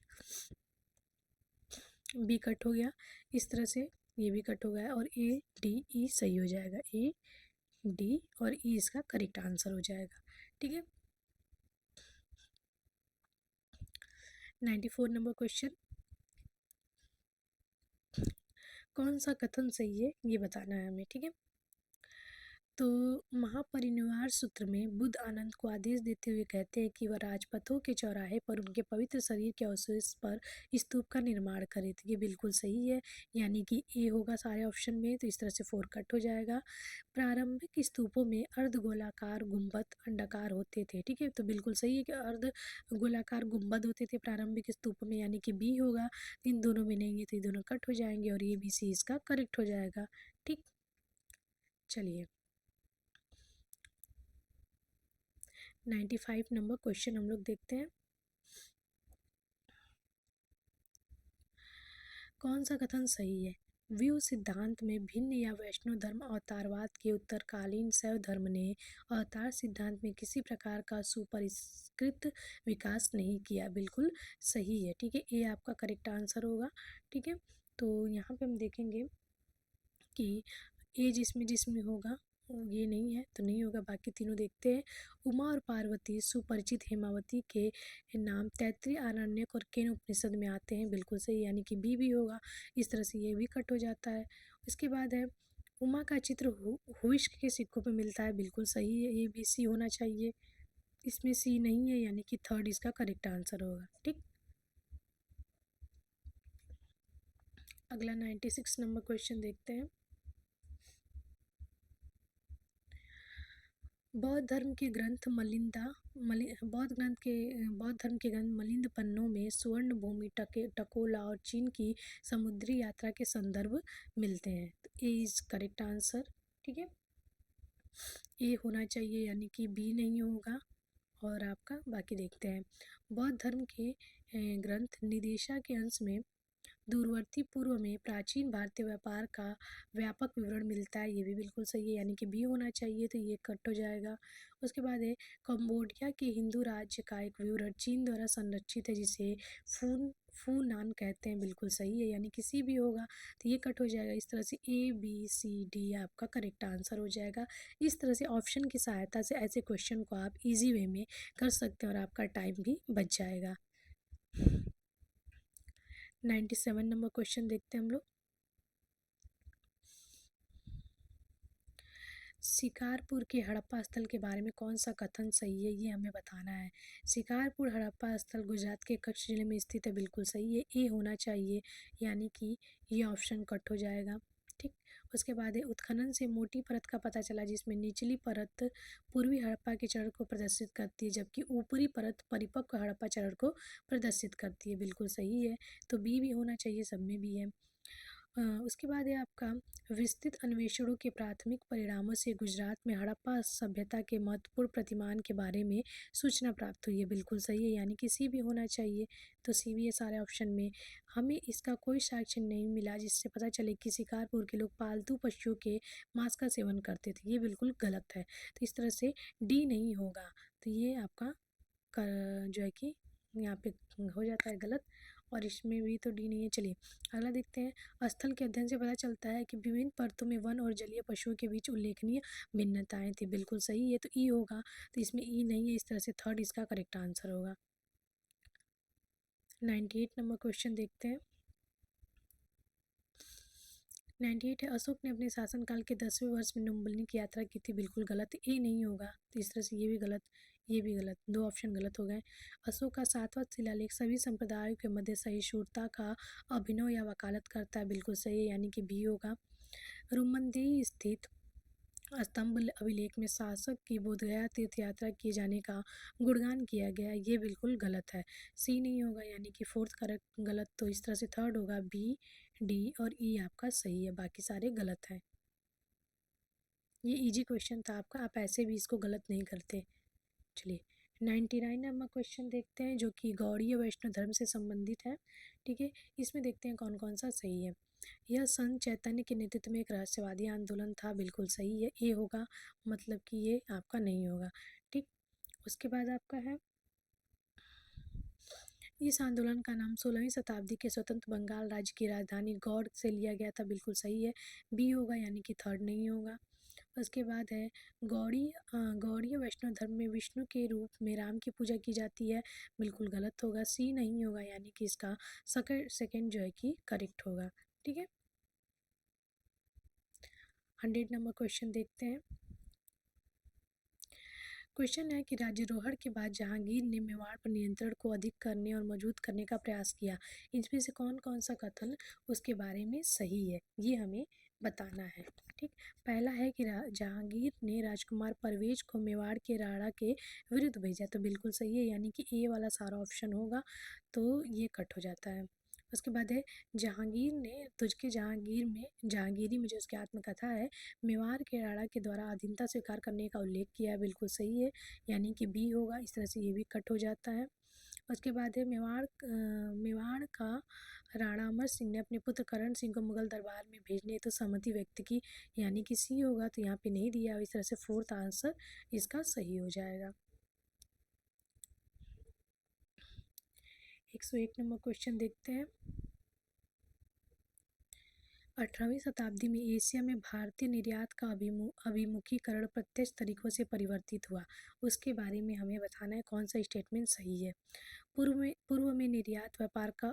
बी कट हो गया। इस तरह से ये भी कट हो गया और ए डी ई सही हो जाएगा। ए डी और ई इसका करेक्ट आंसर हो जाएगा। ठीक है। 94 नंबर क्वेश्चन, कौन सा कथन सही है ये बताना है हमें। ठीक है। तो महापरिनिर्वाण सूत्र में बुद्ध आनंद को आदेश देते हुए कहते हैं कि वह राजपथों के चौराहे पर उनके पवित्र शरीर के अवशेष पर स्तूप का निर्माण करे। तो ये बिल्कुल सही है, यानी कि ए होगा सारे ऑप्शन में। तो इस तरह से 4 कट हो जाएगा। प्रारंभिक स्तूपों में अर्ध गोलाकार गुंबद अंडाकार होते थे। ठीक है, तो बिल्कुल सही है कि अर्ध गोलाकार गुंबद होते थे प्रारंभिक स्तूपों में, यानी कि बी होगा। इन दोनों में नहीं है तो ये दोनों कट हो जाएंगे और ए बी सी इसका करेक्ट हो जाएगा। ठीक। चलिए, 95 नंबर क्वेश्चन हम लोग देखते हैं। कौन सा कथन सही है? व्यू सिद्धांत में भिन्न या वैष्णव धर्म अवतारवाद के उत्तरकालीन शैव धर्म ने अवतार सिद्धांत में किसी प्रकार का सुपरिष्कृत विकास नहीं किया। बिल्कुल सही है। ठीक है, ये आपका करेक्ट आंसर होगा। ठीक है, तो यहाँ पे हम देखेंगे कि ए जिसमें जिसमें होगा, ये नहीं है तो नहीं होगा, बाकी तीनों देखते हैं। उमा और पार्वती सुपरिचित हेमावती के नाम तैत्तिरीय आरण्यक और केन उपनिषद में आते हैं। बिल्कुल सही, यानी कि बी भी होगा। इस तरह से ये भी कट हो जाता है। उसके बाद है उमा का चित्र हुइस्क के सिक्कों पे मिलता है। बिल्कुल सही है, ये भी सी होना चाहिए। इसमें सी नहीं है, यानी कि थर्ड इसका करेक्ट आंसर होगा। ठीक, अगला 96 नंबर क्वेश्चन देखते हैं। बौद्ध धर्म के ग्रंथ बौद्ध धर्म के ग्रंथ मलिंद पन्नों में स्वर्ण भूमि टकोला और चीन की समुद्री यात्रा के संदर्भ मिलते हैं। तो ए इज करेक्ट आंसर। ठीक है, ए होना चाहिए, यानी कि बी नहीं होगा। और आपका बाकी देखते हैं। बौद्ध धर्म के ग्रंथ निदेशा के अंश में दूरवर्ती पूर्व में प्राचीन भारतीय व्यापार का व्यापक विवरण मिलता है। ये भी बिल्कुल सही है, यानी कि बी होना चाहिए, तो ये कट हो जाएगा। उसके बाद है कंबोडिया के हिंदू राज्य का एक विवरण चीन द्वारा संरक्षित है, जिसे फूनान कहते हैं। बिल्कुल सही है, यानी कि सी भी होगा, तो ये कट हो जाएगा। इस तरह से ए बी सी डी आपका करेक्ट आंसर हो जाएगा। इस तरह से ऑप्शन की सहायता से ऐसे क्वेश्चन को आप इजी वे में कर सकते हैं और आपका टाइम भी बच जाएगा। 97 नंबर क्वेश्चन देखते हैं हम लोग। शिकारपुर के हड़प्पा स्थल के बारे में कौन सा कथन सही है, ये हमें बताना है। शिकारपुर हड़प्पा स्थल गुजरात के कच्छ जिले में स्थित है। बिल्कुल सही है, ए होना चाहिए, यानी कि ये ऑप्शन कट हो जाएगा। ठीक, उसके बाद है उत्खनन से मोटी परत का पता चला, जिसमें निचली परत पूर्वी हड़प्पा के चरण को प्रदर्शित करती है, जबकि ऊपरी परत परिपक्व हड़प्पा चरण को प्रदर्शित करती है। बिल्कुल सही है, तो बी भी होना चाहिए, सब में भी है। उसके बाद है आपका विस्तृत अन्वेषणों के प्राथमिक परिणामों से गुजरात में हड़प्पा सभ्यता के महत्वपूर्ण प्रतिमान के बारे में सूचना प्राप्त हुई है। बिल्कुल सही है, यानी कि सी भी होना चाहिए, तो सी भी है सारे ऑप्शन में। हमें इसका कोई साक्ष्य नहीं मिला जिससे पता चले कि शिकारपुर के लोग पालतू पशुओं के मांस का सेवन करते थे। ये बिल्कुल गलत है, तो इस तरह से डी नहीं होगा, तो ये आपका जो है कि यहाँ पे हो जाता है गलत, और इसमें भी तो डी नहीं है। चलिए अगला देखते हैं। स्थल के अध्ययन से पता चलता है कि विभिन्न परतों में वन और जलीय पशुओं के बीच उल्लेखनीय भिन्नताएं थी। बिल्कुल सही है, तो ई होगा, तो इसमें ई नहीं है, इस तरह से थर्ड इसका करेक्ट आंसर होगा। 98 नंबर क्वेश्चन देखते हैं। 98 है अशोक ने अपने शासनकाल के 10वें वर्ष में नुम्बलनी की यात्रा की थी। बिल्कुल गलत, ए नहीं होगा, तो इस तरह से ये भी गलत, ये भी गलत, दो ऑप्शन गलत हो गए। अशोक का 7वां शिलालेख सभी संप्रदायों के मध्य सहिष्णुता का अभिनव या वकालत करता है। बिल्कुल सही है, यानी कि बी होगा। रुमनदेही स्थित स्तंभ अभिलेख में शासक की बोधगया तीर्थ यात्रा किए जाने का गुणगान किया गया, ये बिल्कुल गलत है, सी नहीं होगा, यानी कि फोर्थ करेक्ट गलत, तो इस तरह से थर्ड होगा, बी डी और ई आपका सही है, बाकी सारे गलत हैं। ये इजी क्वेश्चन था आपका, आप ऐसे भी इसको गलत नहीं करते। चलिए 99 नंबर क्वेश्चन देखते हैं, जो कि गौड़ीय वैष्णव धर्म से संबंधित है। ठीक है, इसमें देखते हैं कौन कौन सा सही है। यह संत चैतन्य के नेतृत्व में एक रहस्यवादी आंदोलन था। बिल्कुल सही है, ए होगा, मतलब कि ये आपका नहीं होगा। ठीक, उसके बाद आपका है इस आंदोलन का नाम 16वीं शताब्दी के स्वतंत्र बंगाल राज्य की राजधानी गौड़ से लिया गया था। बिल्कुल सही है, बी होगा, यानी कि थर्ड नहीं होगा। उसके बाद है गौड़ीय वैष्णव धर्म में विष्णु के रूप में राम की पूजा की जाती है। बिल्कुल गलत होगा, सी नहीं होगा, यानी कि इसका सेकंड जो है कि करेक्ट होगा। ठीक है, 100 नंबर क्वेश्चन देखते हैं। क्वेश्चन है कि राज्यारोहण के बाद जहांगीर ने मेवाड़ पर नियंत्रण को अधिक करने और मजबूत करने का प्रयास किया। इनमें से कौन कौन सा कथन उसके बारे में सही है, ये हमें बताना है। ठीक, पहला है कि जहांगीर ने राजकुमार परवेज को मेवाड़ के राणा के विरुद्ध भेजा, तो बिल्कुल सही है, यानी कि ए वाला सारा ऑप्शन होगा, तो ये कट हो जाता है। उसके बाद है जहांगीर ने तुझके जहांगीरी में जो उसकी आत्मकथा है मेवाड़ के राणा के द्वारा अधीनता स्वीकार करने का उल्लेख किया है। बिल्कुल सही है, यानी कि बी होगा, इस तरह से ये भी कट हो जाता है। उसके बाद है मेवाड़ का राणा अमर सिंह ने अपने पुत्र करण सिंह को मुगल दरबार में भेजने हेतु सहमति व्यक्त की, यानी कि सी होगा, तो यहाँ पे नहीं दिया। इस तरह से फोर्थ आंसर इसका सही हो जाएगा। 101 नंबर क्वेश्चन देखते हैं। 18वीं शताब्दी में एशिया में भारतीय निर्यात का अभिमुखीकरण प्रत्यक्ष तरीकों से परिवर्तित हुआ, उसके बारे में हमें बताना है कौन सा स्टेटमेंट सही है। पूर्व में निर्यात व्यापार का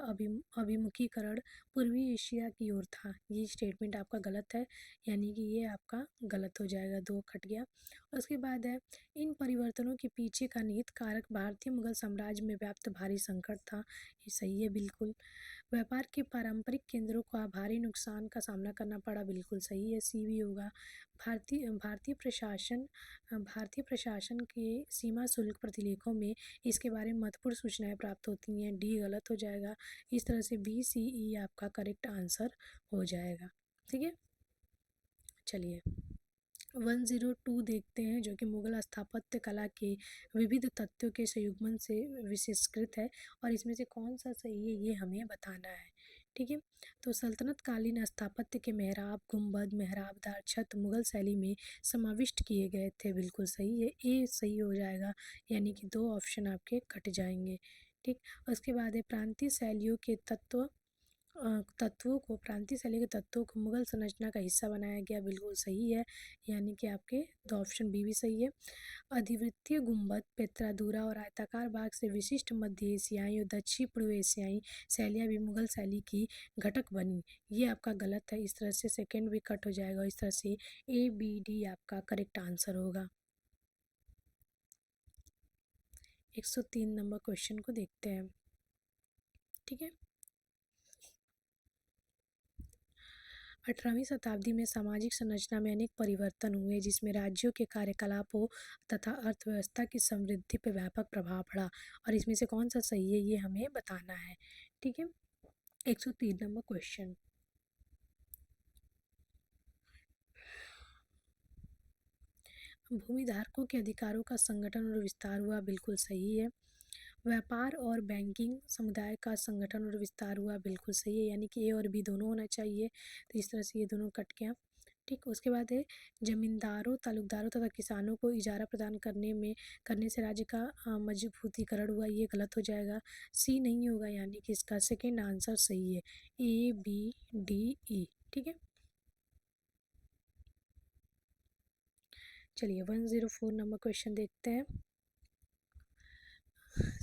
अभिमुखीकरण पूर्वी एशिया की ओर था, ये स्टेटमेंट आपका गलत है, यानी कि ये आपका गलत हो जाएगा, 2 कट गया। उसके बाद है इन परिवर्तनों के पीछे का निहित कारक भारतीय मुगल साम्राज्य में व्याप्त भारी संकट था, ये सही है बिल्कुल। व्यापार के पारंपरिक केंद्रों को भारी नुकसान का सामना करना पड़ा, बिल्कुल सही है, सी भी होगा। भारतीय प्रशासन के सीमा शुल्क प्रतिलेखों में इसके बारे में महत्वपूर्ण सूचनाएं प्राप्त होती हैं, डी गलत हो जाएगा। इस तरह से बी सी ई आपका करेक्ट आंसर हो जाएगा। ठीक है, चलिए 102 देखते हैं, जो कि मुगल स्थापत्य कला के विविध तत्वों के संयुग्मन से विशेषकृत है, और इसमें से कौन सा सही है ये हमें बताना है। ठीक है, तो सल्तनत कालीन स्थापत्य के मेहराब, गुंबद, मेहराबदार छत मुगल शैली में समाविष्ट किए गए थे, बिल्कुल सही है, ए सही हो जाएगा, यानी कि 2 ऑप्शन आपके कट जाएंगे। ठीक, उसके बाद है प्रांतीय शैलियों के प्रांतीय शैली के तत्वों को मुगल संरचना का हिस्सा बनाया गया, बिल्कुल सही है, यानी कि आपके 2 ऑप्शन बी भी सही है। अधिवृत्तीय गुंबद, पेत्रादूरा और आयताकार बाग से विशिष्ट मध्य एशियाई और दक्षिण पूर्व एशियाई शैलियाँ भी मुगल शैली की घटक बनी, ये आपका गलत है, इस तरह से सेकेंड भी कट हो जाएगा। इस तरह से ए बी डी आपका करेक्ट आंसर होगा। 103 नंबर क्वेश्चन को देखते हैं। ठीक है, 18वीं शताब्दी में सामाजिक संरचना में अनेक परिवर्तन हुए, जिसमें राज्यों के कार्यकलापों तथा अर्थव्यवस्था की समृद्धि पर व्यापक प्रभाव पड़ा, और इसमें से कौन सा सही है ये हमें बताना है। ठीक है, 103 नंबर क्वेश्चन। भूमिधारकों के अधिकारों का संगठन और विस्तार हुआ, बिल्कुल सही है। व्यापार और बैंकिंग समुदाय का संगठन और विस्तार हुआ, बिल्कुल सही है, यानी कि ए और बी दोनों होना चाहिए, तो इस तरह से ये दोनों कट गया। ठीक, उसके बाद है जमींदारों, तालुकदारों तथा किसानों को इजारा प्रदान करने से राज्य का मजबूतीकरण हुआ, ये गलत हो जाएगा, सी नहीं होगा, यानी कि इसका सेकेंड आंसर सही है, ए बी डी ई। ठीक है, चलिए 104 नंबर क्वेश्चन देखते हैं।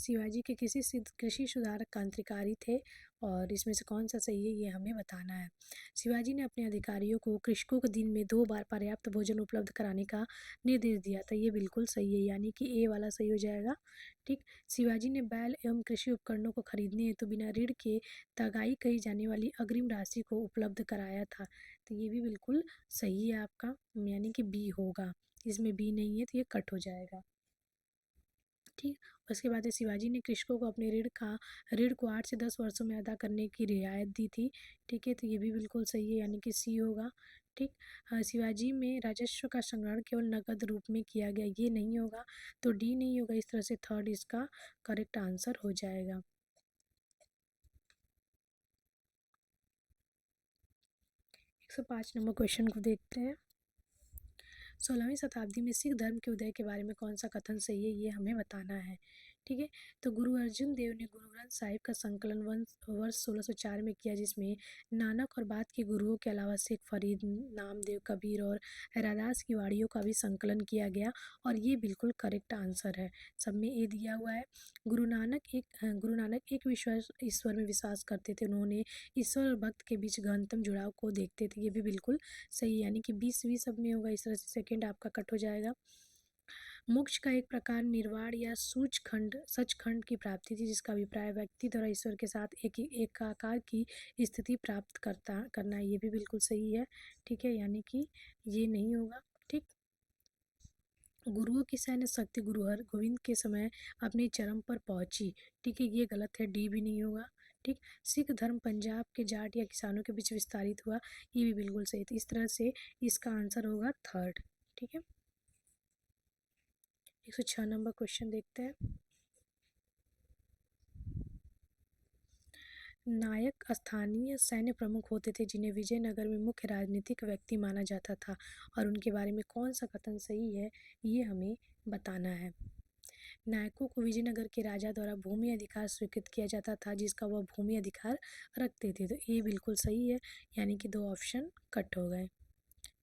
शिवाजी के किसी सिद्ध कृषि सुधारक क्रांतिकारी थे, और इसमें से कौन सा सही है ये हमें बताना है। शिवाजी ने अपने अधिकारियों को कृषकों को दिन में 2 बार पर्याप्त भोजन उपलब्ध कराने का निर्देश दिया था, ये बिल्कुल सही है, यानी कि ए वाला सही हो जाएगा। ठीक, शिवाजी ने बैल एवं कृषि उपकरणों को खरीदने हेतु बिना ऋण के तगाई कही जाने वाली अग्रिम राशि को उपलब्ध कराया था, तो ये भी बिल्कुल सही है आपका, यानी कि बी होगा, इसमें बी नहीं है तो ये कट हो जाएगा। ठीक, उसके बाद शिवाजी ने कृषकों को अपने ऋण को 8 से 10 वर्षों में अदा करने की रियायत दी थी। ठीक है, तो ये भी बिल्कुल सही है, यानी कि सी होगा। ठीक, शिवाजी में राजस्व का संग्रहण केवल नकद रूप में किया गया, ये नहीं होगा, तो डी नहीं होगा, इस तरह से थर्ड इसका करेक्ट आंसर हो जाएगा। 105 नंबर क्वेश्चन को देखते हैं। 16वीं शताब्दी में सिख धर्म के उदय के बारे में कौन सा कथन सही है ये हमें बताना है। ठीक है, तो गुरु अर्जुन देव ने गुरु ग्रंथ साहिब का संकलन वर्ष 1604 में किया, जिसमें नानक और बाद के गुरुओं के अलावा शेख फरीद, नामदेव, कबीर और रैदास की वाणियों का भी संकलन किया गया, और ये बिल्कुल करेक्ट आंसर है, सब में ए दिया हुआ है। गुरु नानक एक ईश्वर में विश्वास करते थे, उन्होंने ईश्वर और भक्त के बीच गहनतम जुड़ाव को देखते थे, ये भी बिल्कुल सही, यानी कि 20 सब में होगा, इस तरह से सेकेंड आपका कट हो जाएगा। मोक्ष का एक प्रकार निर्वाण या सचखंड की प्राप्ति थी, जिसका अभिप्राय व्यक्ति द्वारा ईश्वर के साथ एकाकार की स्थिति प्राप्त करना, ये भी बिल्कुल सही है। ठीक है, यानी कि ये नहीं होगा। ठीक, गुरुओं की सैन्य शक्ति गुरु हरगोविंद के समय अपने चरम पर पहुंची, ठीक है, ये गलत है, डी भी नहीं होगा। ठीक, सिख धर्म पंजाब के जाट या किसानों के बीच विस्तारित हुआ, ये भी बिल्कुल सही थी, इस तरह से इसका आंसर होगा थर्ड। ठीक है, 106 नंबर क्वेश्चन देखते हैं। नायक स्थानीय सैन्य प्रमुख होते थे जिन्हें विजयनगर में मुख्य राजनीतिक व्यक्ति माना जाता था, और उनके बारे में कौन सा कथन सही है ये हमें बताना है। नायकों को विजयनगर के राजा द्वारा भूमि अधिकार स्वीकृत किया जाता था जिसका वह भूमि अधिकार रखते थे, तो ये बिल्कुल सही है, यानी कि 2 ऑप्शन कट हो गए।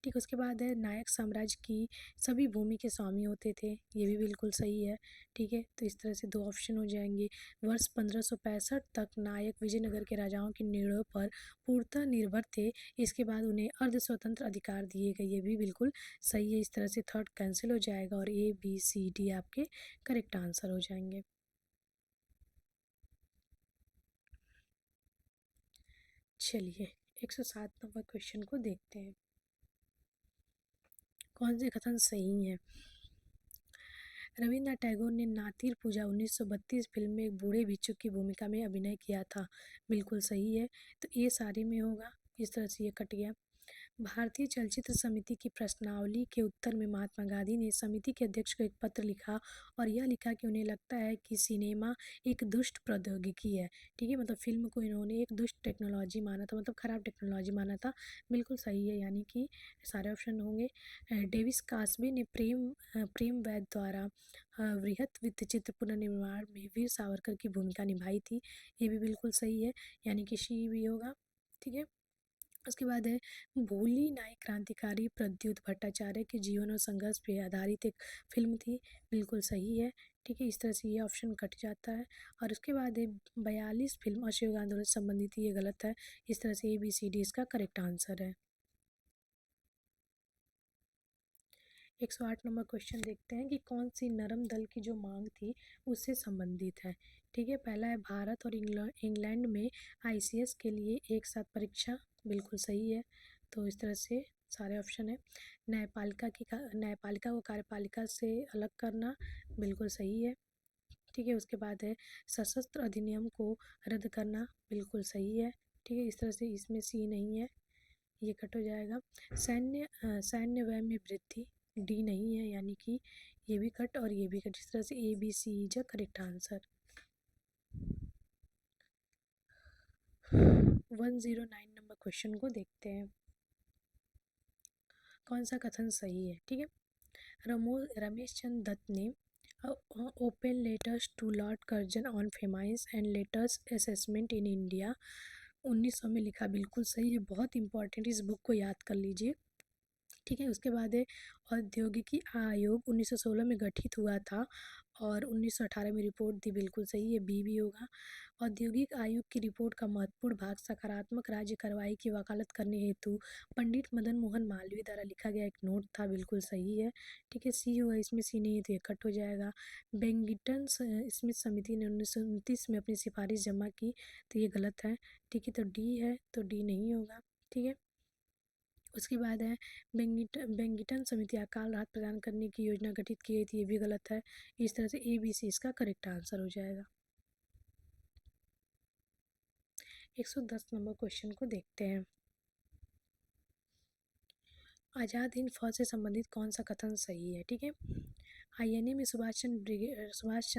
ठीक, उसके बाद है नायक साम्राज्य की सभी भूमि के स्वामी होते थे, ये भी बिल्कुल सही है। ठीक है, तो इस तरह से 2 ऑप्शन हो जाएंगे। वर्ष 1565 तक नायक विजयनगर के राजाओं के निर्णयों पर पूर्णतः निर्भर थे, इसके बाद उन्हें अर्ध स्वतंत्र अधिकार दिए गए, ये भी बिल्कुल सही है। इस तरह से थर्ड कैंसिल हो जाएगा और ए बी सी डी आपके करेक्ट आंसर हो जाएंगे। चलिए 107 नंबर क्वेश्चन को देखते हैं, कौन से कथन सही हैं। रविन्द्रनाथ टैगोर ने नातिर पूजा 1932 फिल्म में एक बूढ़े भिक्षुक की भूमिका में अभिनय किया था, बिल्कुल सही है, तो ये सारे में होगा। इस तरह से ये कट गया। भारतीय चलचित्र समिति की प्रश्नावली के उत्तर में महात्मा गांधी ने समिति के अध्यक्ष को एक पत्र लिखा और यह लिखा कि उन्हें लगता है कि सिनेमा एक दुष्ट प्रौद्योगिकी है। ठीक है, मतलब फिल्म को इन्होंने एक दुष्ट टेक्नोलॉजी माना था, मतलब खराब टेक्नोलॉजी माना था, बिल्कुल सही है, यानी कि सारे ऑप्शन होंगे। डेविस कास्बे ने प्रेम वैद द्वारा वृहत वृत्तचित्र पुनर्निर्माण में वीर सावरकर की भूमिका निभाई थी, ये भी बिल्कुल सही है, यानी कि शी भी होगा। ठीक है, उसके बाद है भोली नायक क्रांतिकारी प्रद्युत भट्टाचार्य के जीवन और संघर्ष पे आधारित एक फिल्म थी, बिल्कुल सही है। ठीक है, इस तरह से ये ऑप्शन कट जाता है। और उसके बाद है 42 फिल्म असहयोग आंदोलन से संबंधित, ये गलत है, इस तरह से ABCD इसका करेक्ट आंसर है। 108 नंबर क्वेश्चन देखते हैं कि कौन सी नरम दल की जो मांग थी उससे संबंधित है। ठीक है, पहला है भारत और इंग्लैंड में ICS के लिए एक साथ परीक्षा, बिल्कुल सही है, तो इस तरह से सारे ऑप्शन है। न्यायपालिका को कार्यपालिका से अलग करना, बिल्कुल सही है। ठीक है, उसके बाद है सशस्त्र अधिनियम को रद्द करना, बिल्कुल सही है। ठीक है, इस तरह से इसमें सी नहीं है, ये कट हो जाएगा। सैन्य व्यय में वृद्धि, डी नहीं है, यानी कि ये भी कट और ये भी कट, इस तरह से ABC is a correct answer. 109 number question को देखते हैं, कौन सा कथन सही है। ठीक है, रमेश चंद्र दत्त ने open letters to Lord Curzon on famines and letters assessment in India 1900 में लिखा, बिल्कुल सही है, बहुत इंपॉर्टेंट, इस बुक को याद कर लीजिए। ठीक है, उसके बाद है औद्योगिकी आयोग 1916 में गठित हुआ था और 1918 में रिपोर्ट दी, बिल्कुल सही है, बी भी होगा। औद्योगिक आयोग की रिपोर्ट का महत्वपूर्ण भाग सकारात्मक राज्य कार्रवाई की वकालत करने हेतु पंडित मदन मोहन मालवीय द्वारा लिखा गया एक नोट था, बिल्कुल सही है। ठीक है, सी होगा, इसमें सी नहीं है तो ये कट हो जाएगा। बेंगिटन स्मिथ समिति ने 1929 में अपनी सिफारिश जमा की, तो ये गलत है। ठीक है, तो डी है, तो डी नहीं होगा। ठीक है, उसके बाद है बेंगिटन समिति अकाल राहत प्रदान करने की योजना गठित की गई थी, ये भी गलत है, इस तरह से ABC इसका करेक्ट आंसर हो जाएगा। 110 नंबर क्वेश्चन को देखते हैं, आज़ाद हिंद फौज से संबंधित कौन सा कथन सही है। ठीक है, INA में सुभाष चंद्र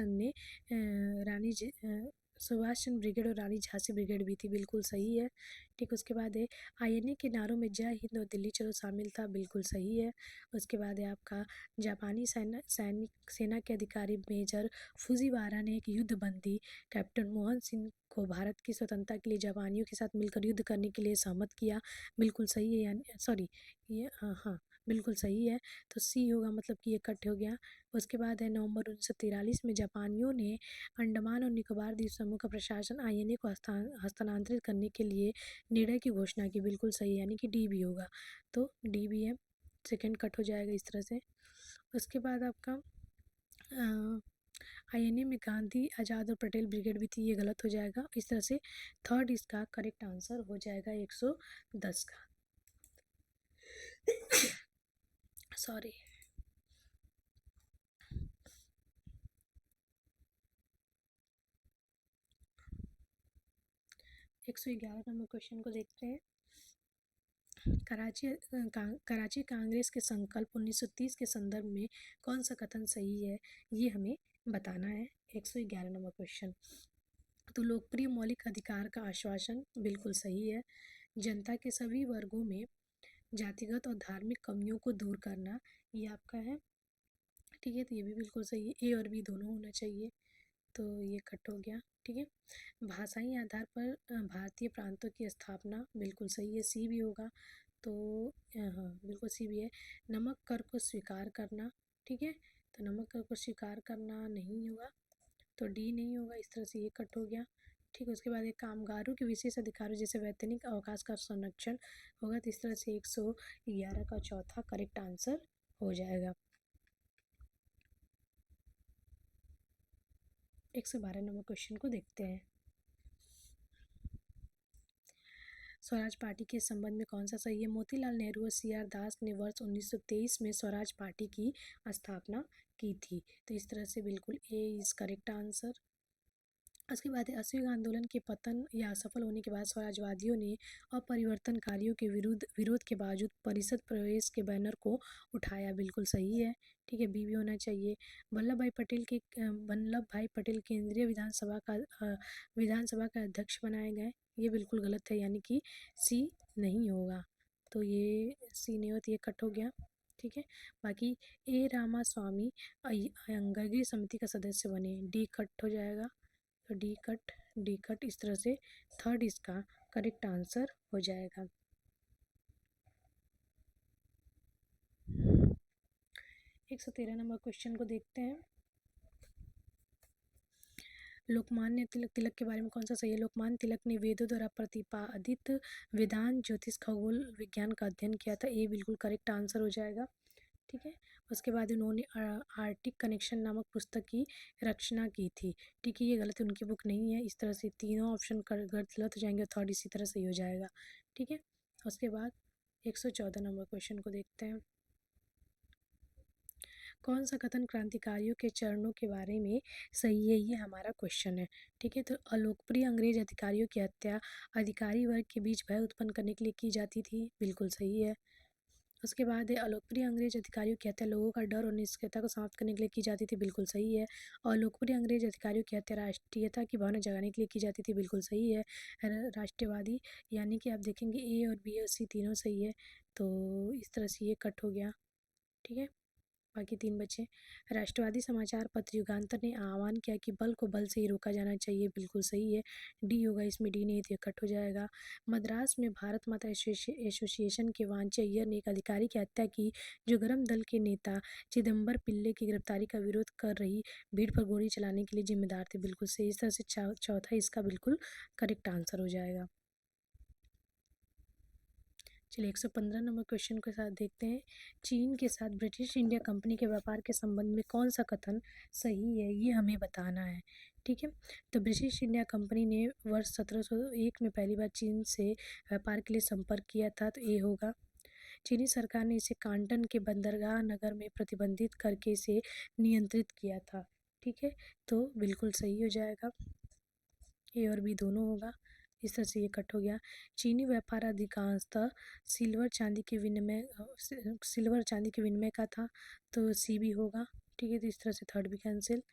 ने सुभाष चंद्र ब्रिगेड और रानी झांसी ब्रिगेड भी थी, बिल्कुल सही है। ठीक, उसके बाद है INA के नारों में जय हिंद और दिल्ली चलो शामिल था, बिल्कुल सही है। उसके बाद है आपका जापानी सेना के अधिकारी मेजर फुजीवारा ने एक युद्ध बंदी कैप्टन मोहन सिंह को भारत की स्वतंत्रता के लिए जापानियों के साथ मिलकर युद्ध करने के लिए सहमत किया, बिल्कुल सही है, यानी सॉरी ये हाँ बिल्कुल सही है, तो सी होगा, मतलब कि ये कट हो गया। उसके बाद है नवंबर 1943 में जापानियों ने अंडमान और निकोबार द्वीप समूह का प्रशासन INA को हस्तांतरित करने के लिए निर्णय की घोषणा की, बिल्कुल सही, यानी कि डी भी होगा, तो डी भी है, सेकंड कट हो जाएगा इस तरह से। उसके बाद आपका INA में गांधी आज़ाद और पटेल ब्रिगेड भी थी, ये गलत हो जाएगा, इस तरह से थर्ड इसका करेक्ट आंसर हो जाएगा 110 का। सॉरी, 111 नंबर क्वेश्चन को देखते हैं, कराची कांग्रेस के संकल्प 1930 के संदर्भ में कौन सा कथन सही है, ये हमें बताना है। 111 नंबर क्वेश्चन, तो लोकप्रिय मौलिक अधिकार का आश्वासन बिल्कुल सही है। जनता के सभी वर्गों में जातिगत और धार्मिक कमियों को दूर करना, ये आपका है। ठीक है, तो ये भी बिल्कुल सही है, ए और बी दोनों होना चाहिए, तो ये कट हो गया। ठीक है, भाषाई आधार पर भारतीय प्रांतों की स्थापना बिल्कुल सही है, सी भी होगा, तो हाँ बिल्कुल सी भी है। नमक कर को स्वीकार करना, ठीक है, तो नमक कर को स्वीकार करना नहीं होगा, तो डी नहीं होगा, इस तरह से ये कट हो गया। ठीक है, उसके बाद एक कामगारों के विशेष अधिकारों जैसे वैतनिक अवकाश का संरक्षण होगा, तो इस तरह से 111 का चौथा करेक्ट आंसर हो जाएगा। 112 नंबर क्वेश्चन को देखते हैं। स्वराज पार्टी के संबंध में कौन सा सही है? मोतीलाल नेहरू और सी आर दास ने वर्ष 1923 में स्वराज पार्टी की स्थापना की थी, तो इस तरह से बिल्कुल ए इज करेक्ट आंसर। उसके बाद है असहयोग आंदोलन के पतन या असफल होने के बाद स्वराजवादियों ने अपरिवर्तनकारियों के विरोध के बावजूद परिषद प्रवेश के बैनर को उठाया, बिल्कुल सही है। ठीक है, बी भी होना चाहिए। वल्लभ भाई पटेल केंद्रीय विधानसभा का अध्यक्ष बनाए गए, ये बिल्कुल गलत है, यानी कि सी नहीं होगा, तो ये सी नहीं होती, ये कट हो गया। ठीक है, बाकी ए रामास्वामी अयंगार समिति का सदस्य बने, डी कट हो जाएगा, तो डी कट इस तरह से थर्ड इसका करेक्ट आंसर हो जाएगा। एक 113 नंबर क्वेश्चन को देखते हैं। लोकमान्य तिलक के बारे में कौन सा सही है? लोकमान्य तिलक ने वेदों द्वारा प्रतिपादित वेदांत ज्योतिष खगोल विज्ञान का अध्ययन किया था, ये बिल्कुल करेक्ट आंसर हो जाएगा। ठीक है, उसके बाद उन्होंने आर्टिक कनेक्शन नामक पुस्तक की रचना की थी। ठीक है, ये गलत है, उनकी बुक नहीं है, इस तरह से तीनों ऑप्शन गलत हो जाएंगे और थर्ड इसी तरह सही हो जाएगा। ठीक है, उसके बाद 114 नंबर क्वेश्चन को देखते हैं। कौन सा कथन क्रांतिकारियों के चरणों के बारे में सही है, ये हमारा क्वेश्चन है। ठीक है, तो अलोकप्रिय अंग्रेज अधिकारियों की हत्या अधिकारी वर्ग के बीच भय उत्पन्न करने के लिए की जाती थी, बिल्कुल सही है। उसके बाद है अलोकप्रिय अंग्रेज अधिकारियों की हत्या लोगों का डर और निष्क्रियता को समाप्त करने के लिए की जाती थी, बिल्कुल सही है। और लोकप्रिय अंग्रेज अधिकारियों की हत्या राष्ट्रीयता की भावना जगाने के लिए की जाती थी, बिल्कुल सही है। राष्ट्रवादी, यानी कि आप देखेंगे ए और बी और सी तीनों सही है, तो इस तरह से ये कट हो गया। ठीक है, बाकी तीन बचे। राष्ट्रवादी समाचार पत्र युगांतर ने आह्वान किया कि बल को बल से ही रोका जाना चाहिए, बिल्कुल सही है, डी होगा, इसमें डी नहीं तो ये कट हो जाएगा। मद्रास में भारत माता एसोसिएशन के वांचे अय्यर ने एक अधिकारी की हत्या की जो गरम दल के नेता चिदम्बर पिल्ले की गिरफ्तारी का विरोध कर रही भीड़ पर गोली चलाने के लिए जिम्मेदार थे, बिल्कुल सही। इस तरह से चौथा इसका बिल्कुल करेक्ट आंसर हो जाएगा। चलिए 115 नंबर क्वेश्चन के साथ देखते हैं। चीन के साथ ब्रिटिश इंडिया कंपनी के व्यापार के संबंध में कौन सा कथन सही है, ये हमें बताना है। ठीक है, तो ब्रिटिश इंडिया कंपनी ने वर्ष 1701 में पहली बार चीन से व्यापार के लिए संपर्क किया था, तो ये होगा। चीनी सरकार ने इसे कांटन के बंदरगाह नगर में प्रतिबंधित करके इसे नियंत्रित किया था। ठीक है, तो बिल्कुल सही हो जाएगा, ए और बी दोनों होगा, इस तरह से ये कट हो गया। चीनी व्यापार अधिकांशतः सिल्वर चांदी के विनिमय का था, तो सी भी होगा। ठीक है, तो इस तरह से थर्ड भी cancel.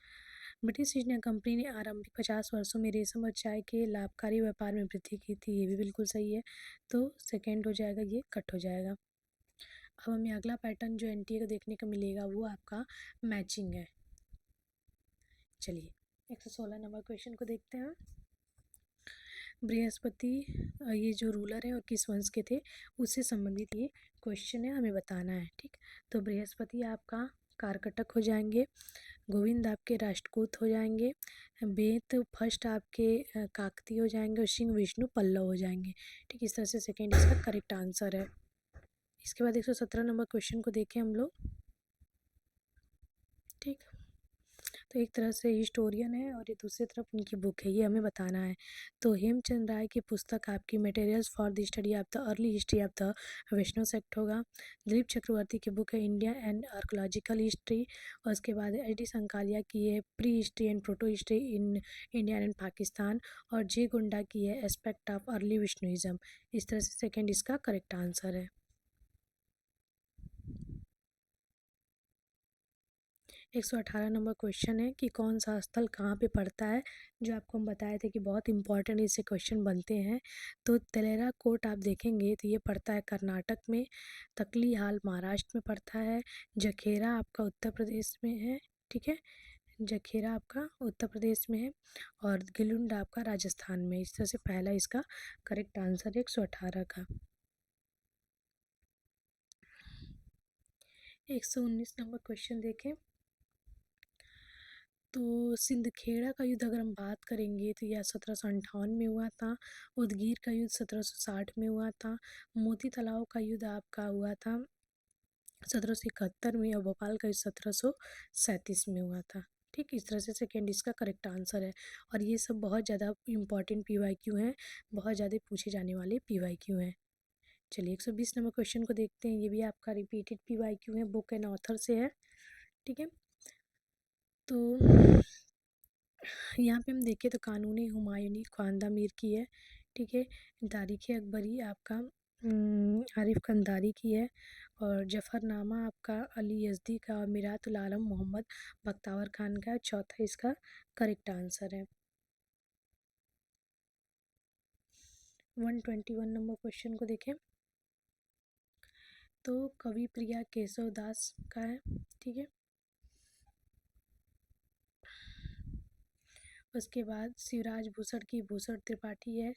British east India company ने आरंभिक 50 वर्षों में रेशम और चाय के लाभकारी व्यापार में वृद्धि की थी, ये भी बिल्कुल सही है, तो सेकेंड हो जाएगा, ये कट हो जाएगा। अब हमें अगला पैटर्न जो एनटीए को देखने को मिलेगा वो आपका मैचिंग है। चलिए 116 नंबर क्वेश्चन को देखते हैं। बृहस्पति ये जो रूलर है और किस वंश के थे उससे संबंधित ये क्वेश्चन है, हमें बताना है। ठीक, तो बृहस्पति आपका कारकटक हो जाएंगे, गोविंद आपके राष्ट्रकूट हो जाएंगे, बेत फर्स्ट आपके काकती हो जाएंगे और सिंह विष्णु पल्लव हो जाएंगे। ठीक, इस तरह से सेकेंड इसका करेक्ट आंसर है। इसके बाद 117 नंबर क्वेश्चन को देखें हम लोग। ठीक, तो एक तरह से हिस्टोरियन है और ये दूसरी तरफ उनकी बुक है, ये हमें बताना है। तो हेमचंद राय की पुस्तक आपकी materials for the study of the early history of the Vaishnava sect होगा। दिलीप चक्रवर्ती की बुक है इंडिया एंड आर्कोलॉजिकल हिस्ट्री, और उसके बाद एच डी संकालिया की है pre history and proto history in India and Pakistan, और जे गुंडा की है एस्पेक्ट ऑफ अर्ली विष्णुइज्म। इस तरह से सेकेंड इसका करेक्ट आंसर है। 118 नंबर क्वेश्चन है कि कौन सा स्थल कहाँ पे पड़ता है, जो आपको हम बताए थे कि बहुत इंपॉर्टेंट इससे क्वेश्चन बनते हैं। तो तेलेरा कोट आप देखेंगे तो ये पड़ता है कर्नाटक में, तकली हाल महाराष्ट्र में पड़ता है, जखेरा आपका उत्तर प्रदेश में है, ठीक है, जखेरा आपका उत्तर प्रदेश में है, और गिलुंड आपका राजस्थान में। इस तरह से पहला इसका करेक्ट आंसर है 118 का। 119 नंबर क्वेश्चन देखें तो सिंदखेड़ा का युद्ध अगर हम बात करेंगे तो यह 1758 में हुआ था। उदगीर का युद्ध 1760 में हुआ था। मोती तालाब का युद्ध आपका हुआ था 1771 में, और भोपाल का युद्ध 1737 में हुआ था। ठीक, इस तरह से सेकेंड इसका करेक्ट आंसर है। और ये सब बहुत ज़्यादा इंपॉर्टेंट PYQ हैं, बहुत ज़्यादा पूछे जाने वाले PYQ हैं। चलिए 120 नंबर क्वेश्चन को देखते हैं। ये भी आपका रिपीटेड PYQ है, बुक एंड ऑथर से है, ठीक है। तो यहाँ पे हम देखें तो कानूनी हुमायूनी ख्वांदा मीर की है, ठीक है। तारीख़ अकबरी आपका आरिफ कंधारी की है, और जफ़रनामा आपका अली यज़दी का, और मिरातुल आलम मोहम्मद बख्तावर खान का। चौथा इसका करेक्ट आंसर है। 121 नंबर क्वेश्चन को देखें तो कवि प्रिया केशव दास का है, ठीक है। उसके बाद शिवराज भूषण की भूषण त्रिपाठी है,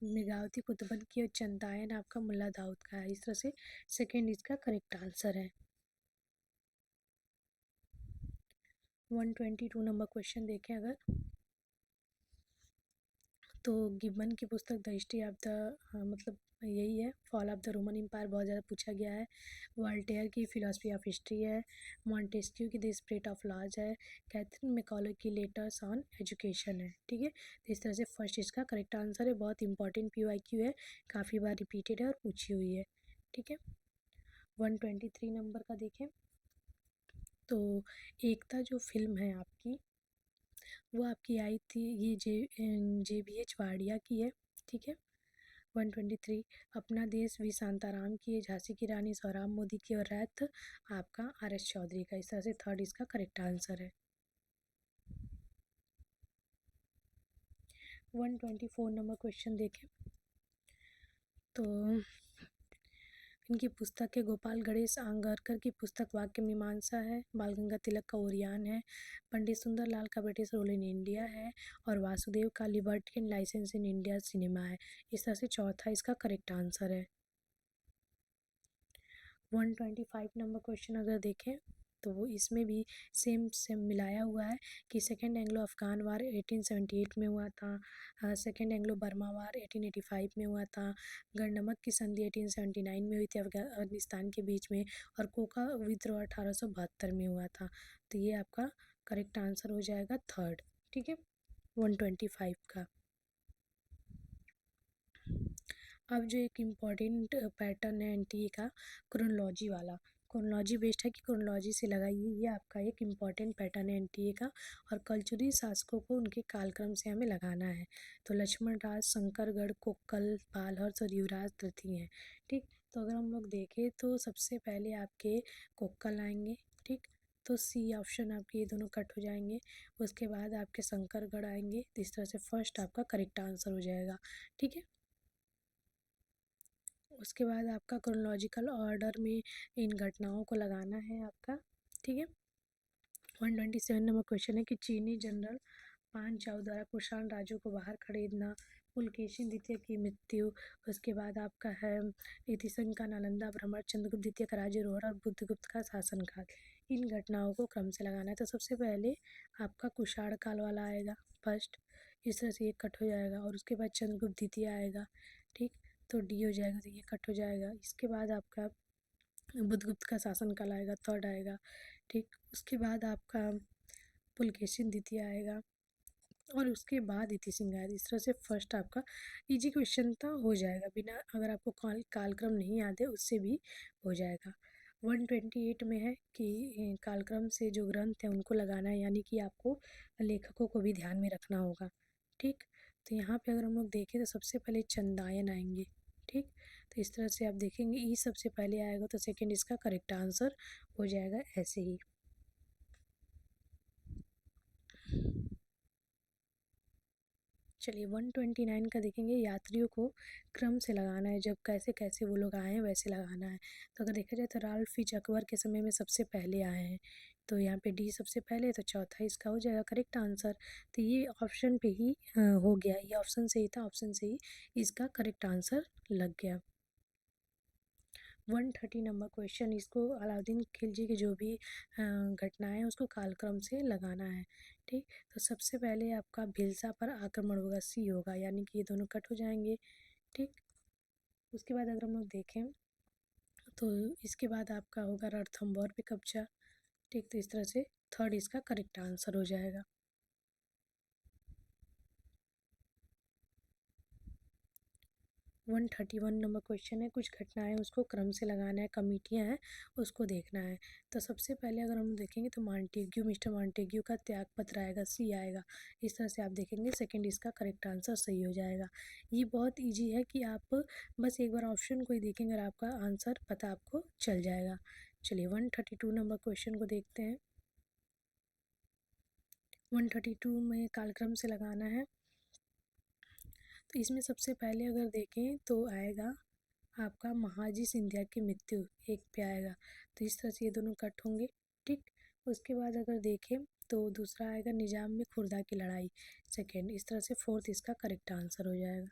मेघावती कुतुबन की, और चंदायन आपका मुल्ला दाऊद का है। इस तरह से सेकेंड इसका करेक्ट आंसर है। 122 नंबर क्वेश्चन देखें अगर तो गिब्बन की पुस्तक द हिस्ट्री ऑफ द मतलब यही है, fall of the Roman empire, बहुत ज़्यादा पूछा गया है। वॉल्टेयर की फिलॉसफी ऑफ हिस्ट्री है। मॉन्टेस्क्यू की द स्पिरिट ऑफ लॉज है। कैथरीन मैकॉले की लेटर्स ऑन एजुकेशन है, ठीक है। तो इस तरह से फर्स्ट इसका करेक्ट आंसर है। बहुत इंपॉर्टेंट PYQ है, काफ़ी बार रिपीटेड है और पूछी हुई है, ठीक है। 123 नंबर का देखें तो एकता जो फिल्म है आपकी, वो आपकी आई थी, ये JBH वाडिया की है, ठीक है। 123 अपना देश वी शांताराम की है, झांसी की रानी सोहराब मोदी की, और रैथ आपका RS चौधरी का। इस तरह से थर्ड इसका करेक्ट आंसर है। 124 नंबर क्वेश्चन देखें तो इनकी पुस्तक है गोपाल गणेश आंगरकर की पुस्तक वाक्य मीमांसा है। बाल गंगा तिलक का ओरियान है। पंडित सुंदरलाल का ब्रिटिश रोल इन इंडिया है, और वासुदेव का liberty licence in India cinema है। इस तरह से चौथा इसका करेक्ट आंसर है। 125 नंबर क्वेश्चन अगर देखें तो वो इसमें भी सेम सेम मिलाया हुआ है कि सेकेंड एंग्लो अफ़गान वार 1878 में हुआ था। सेकेंड एंग्लो बर्मा वार 1885 में हुआ था। गंडमक की संधि 1879 में हुई थी अफगानिस्तान के बीच में, और कोका विद्रोह 1872 में हुआ था। तो ये आपका करेक्ट आंसर हो जाएगा थर्ड, ठीक है, 125 का। अब जो एक इम्पॉर्टेंट पैटर्न है NTA का, क्रोनोलॉजी वाला, क्रोनोलॉजी बेस्ड है कि क्रोनोलॉजी से लगाइए, ये आपका एक इम्पॉर्टेंट पैटर्न है NTA का। और कलचुरी शासकों को उनके कालक्रम से हमें लगाना है। तो लक्ष्मण राज, शंकरगढ़, कोक्कल, पालहर्ष और युवराज तृतीय हैं, ठीक। तो अगर हम लोग देखें तो सबसे पहले आपके कोक्कल आएंगे, ठीक। तो C ऑप्शन आपके ये दोनों कट हो जाएंगे। उसके बाद आपके शंकरगढ़ आएंगे। तो इस तरह से फर्स्ट आपका करेक्ट आंसर हो जाएगा, ठीक है। उसके बाद आपका क्रोनोलॉजिकल ऑर्डर में इन घटनाओं को लगाना है आपका, ठीक है। 127 नंबर क्वेश्चन है कि चीनी जनरल पान चाओ द्वारा कुषाण राज्यों को बाहर खरीदना, पुलकेशिन द्वितीय की मृत्यु, उसके बाद आपका है इतिशंग का नालंदा भ्रमण, चंद्रगुप्त द्वितीय का राज्यरोहण, और बुद्धगुप्त का शासनकाल। इन घटनाओं को क्रम से लगाना है। तो सबसे पहले आपका कुषाण काल वाला आएगा फर्स्ट, इस तरह से ये कट हो जाएगा, और उसके बाद चंद्रगुप्त द्वितीय आएगा, ठीक। तो D हो जाएगा, तो ये कट हो जाएगा। इसके बाद आपका बुद्धगुप्त का शासनकाल आएगा, थर्ड आएगा, ठीक। उसके बाद आपका पुलकेशिन द्वितीय आएगा, और उसके बाद इतिसिंह आएगा। इस तरह से फर्स्ट आपका इजी क्वेश्चन था, हो जाएगा, बिना अगर आपको कालक्रम नहीं याद है उससे भी हो जाएगा। 128 में है कि कालक्रम से जो ग्रंथ है उनको लगाना है, यानी कि आपको लेखकों को भी ध्यान में रखना होगा, ठीक। तो यहाँ पे अगर हम लोग देखें तो सबसे पहले चंदायन आएंगे, ठीक। तो इस तरह से आप देखेंगे ई सबसे पहले आएगा, तो सेकंड इसका करेक्ट आंसर हो जाएगा ऐसे ही। चलिए 129 का देखेंगे, यात्रियों को क्रम से लगाना है, जब कैसे कैसे वो लोग आए हैं वैसे लगाना है। तो अगर देखा जाए तो राल्फ फिच अकबर के समय में सबसे पहले आए हैं, तो यहाँ पे डी सबसे पहले है, तो चौथा इसका हो जाएगा करेक्ट आंसर। तो ये ऑप्शन पे ही हो गया, ये ऑप्शन से ही था, ऑप्शन से ही इसका करेक्ट आंसर लग गया। 130 नंबर क्वेश्चन, इसको अलाउद्दीन खिलजी की जो भी घटनाएं हैं उसको कालक्रम से लगाना है। ठीक, तो सबसे पहले आपका भिलसा पर आक्रमण होगा, सी होगा, यानी कि ये दोनों कट हो जाएंगे। ठीक, उसके बाद अगर हम लोग देखें तो इसके बाद आपका होगा रणथंभौर पे कब्जा। ठीक, तो इस तरह से थर्ड इसका करेक्ट आंसर हो जाएगा। 131 नंबर क्वेश्चन है, कुछ घटनाएं उसको क्रम से लगाना है, कमिटियां हैं उसको देखना है। तो सबसे पहले अगर हम देखेंगे तो मॉन्टेग्यू, मिस्टर मॉन्टेग्यू का त्याग पत्र आएगा, सी आएगा। इस तरह से आप देखेंगे, सेकंड इसका करेक्ट आंसर सही हो जाएगा। ये बहुत ईजी है कि आप बस एक बार ऑप्शन को ही देखेंगे और आपका आंसर पता आपको चल जाएगा। चलिए 132 नंबर क्वेश्चन को देखते हैं। 132 में कालक्रम से लगाना है, तो इसमें सबसे पहले अगर देखें तो आएगा आपका महाजी सिंधिया की मृत्यु, एक पे आएगा, तो इस तरह से ये दोनों कट होंगे। ठीक, उसके बाद अगर देखें तो दूसरा आएगा निजाम में खुर्दा की लड़ाई, सेकेंड, इस तरह से फोर्थ इसका करेक्ट आंसर हो जाएगा।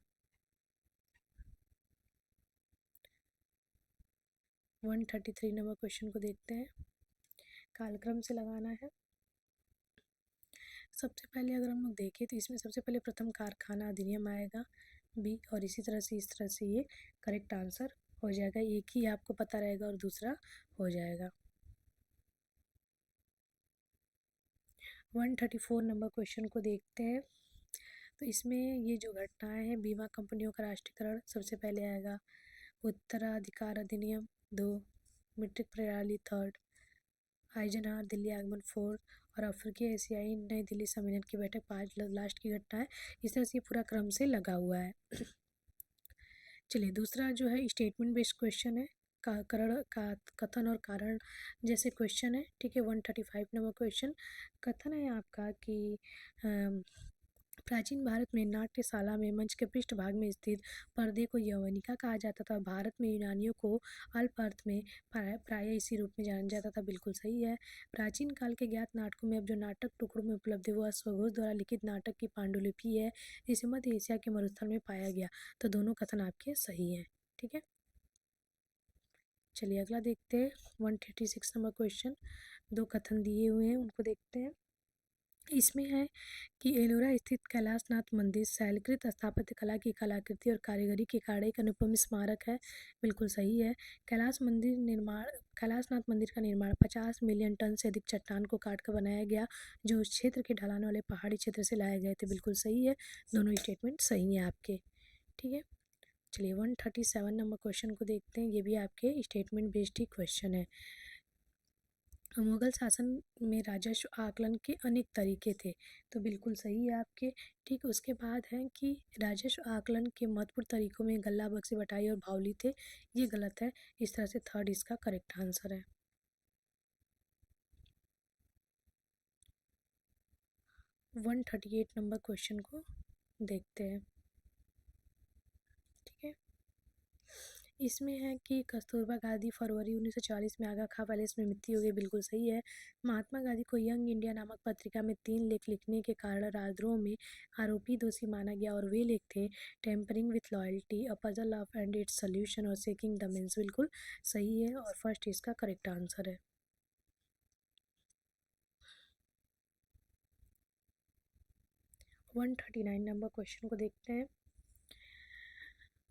133 नंबर क्वेश्चन को देखते हैं, कालक्रम से लगाना है। सबसे पहले अगर हम लोग देखें तो इसमें सबसे पहले प्रथम कारखाना अधिनियम आएगा, बी, और इसी तरह से इस तरह से ये करेक्ट आंसर हो जाएगा। एक ही आपको पता रहेगा और दूसरा हो जाएगा। 134 नंबर क्वेश्चन को देखते हैं, तो इसमें ये जो घटनाएं हैं, बीमा कंपनियों का राष्ट्रीयकरण सबसे पहले आएगा, उत्तराधिकार अधिनियम दो, मीट्रिक प्रणाली थर्ड, आइजनहार दिल्ली आगमन फोर्थ, और अफ्रीकी एशियाई नई दिल्ली सम्मेलन की बैठक पाँच, लास्ट की घटना है। इस तरह से ये पूरा क्रम से लगा हुआ है। चलिए दूसरा जो है स्टेटमेंट बेस्ड क्वेश्चन है, का करण का कथन और कारण जैसे क्वेश्चन है। ठीक है, 135 नंबर क्वेश्चन, कथन है आपका कि प्राचीन भारत में नाट्यशाला में मंच के पृष्ठभाग में स्थित पर्दे को यवनिका कहा जाता था। भारत में यूनानियों को अल्प अर्थ में प्राय इसी रूप में जाना जाता था, बिल्कुल सही है। प्राचीन काल के ज्ञात नाटकों में अब जो नाटक टुकड़ों में उपलब्ध है वो अश्वघोष द्वारा लिखित नाटक की पांडुलिपि है, जिसे मध्य एशिया के मरुस्थल में पाया गया। तो दोनों कथन आपके सही हैं। ठीक है, चलिए अगला देखते हैं 136 नंबर क्वेश्चन, दो कथन दिए हुए हैं उनको देखते हैं। इसमें है कि एलोरा स्थित कैलाशनाथ मंदिर शैलकृत स्थापत्य कला की कलाकृति और कारीगरी के कारण एक अनुपम स्मारक है, बिल्कुल सही है। कैलाशनाथ मंदिर का निर्माण 50 मिलियन टन से अधिक चट्टान को काट कर बनाया गया, जो उस क्षेत्र के ढलान वाले पहाड़ी क्षेत्र से लाए गए थे, बिल्कुल सही है। दोनों स्टेटमेंट सही हैं आपके। ठीक है, चलिए 137 नंबर क्वेश्चन को देखते हैं, ये भी आपके स्टेटमेंट बेस्ड ही क्वेश्चन है। मुगल शासन में राजस्व आकलन के अनेक तरीके थे, तो बिल्कुल सही है आपके। ठीक, उसके बाद है कि राजस्व आकलन के महत्वपूर्ण तरीकों में गल्ला बक्से बटाई और भावली थे, ये गलत है। इस तरह से थर्ड इसका करेक्ट आंसर है। 138 नंबर क्वेश्चन को देखते हैं। ठीक है, इसमें है कि कस्तूरबा गांधी फरवरी 1940 में आगा खां पैलेस में मृत्यु हो गई, बिल्कुल सही है। महात्मा गांधी को यंग इंडिया नामक पत्रिका में 3 लेख लिखने के कारण राजद्रोह में आरोपी दोषी माना गया, और वे लेख थे tampering with loyalty, a puzzle of and its solution और सेकिंग द मीन्स, बिल्कुल सही है और फर्स्ट इसका करेक्ट आंसर है। 139 नंबर क्वेश्चन को देखते हैं।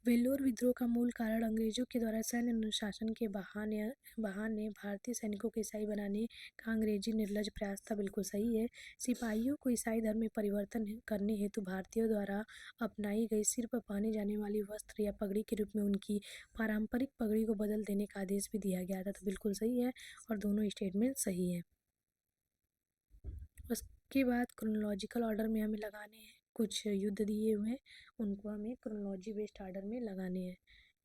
वेल्लोर विद्रोह का मूल कारण अंग्रेजों के द्वारा सैन्य अनुशासन के बहाने भारतीय सैनिकों को ईसाई बनाने का अंग्रेजी निर्लज प्रयास था, बिल्कुल सही है। सिपाहियों को ईसाई धर्म में परिवर्तन करने हेतु भारतीयों द्वारा अपनाई गई सिर पर पहने जाने वाली वस्त्र या पगड़ी के रूप में उनकी पारंपरिक पगड़ी को बदल देने का आदेश भी दिया गया था, तो बिल्कुल सही है और दोनों स्टेटमेंट सही है। उसके बाद क्रोनोलॉजिकल ऑर्डर में हमें लगाने हैं, कुछ युद्ध दिए हुए हैं उनको हमें क्रोनोलॉजी बेस्ड ऑर्डर में लगाने हैं।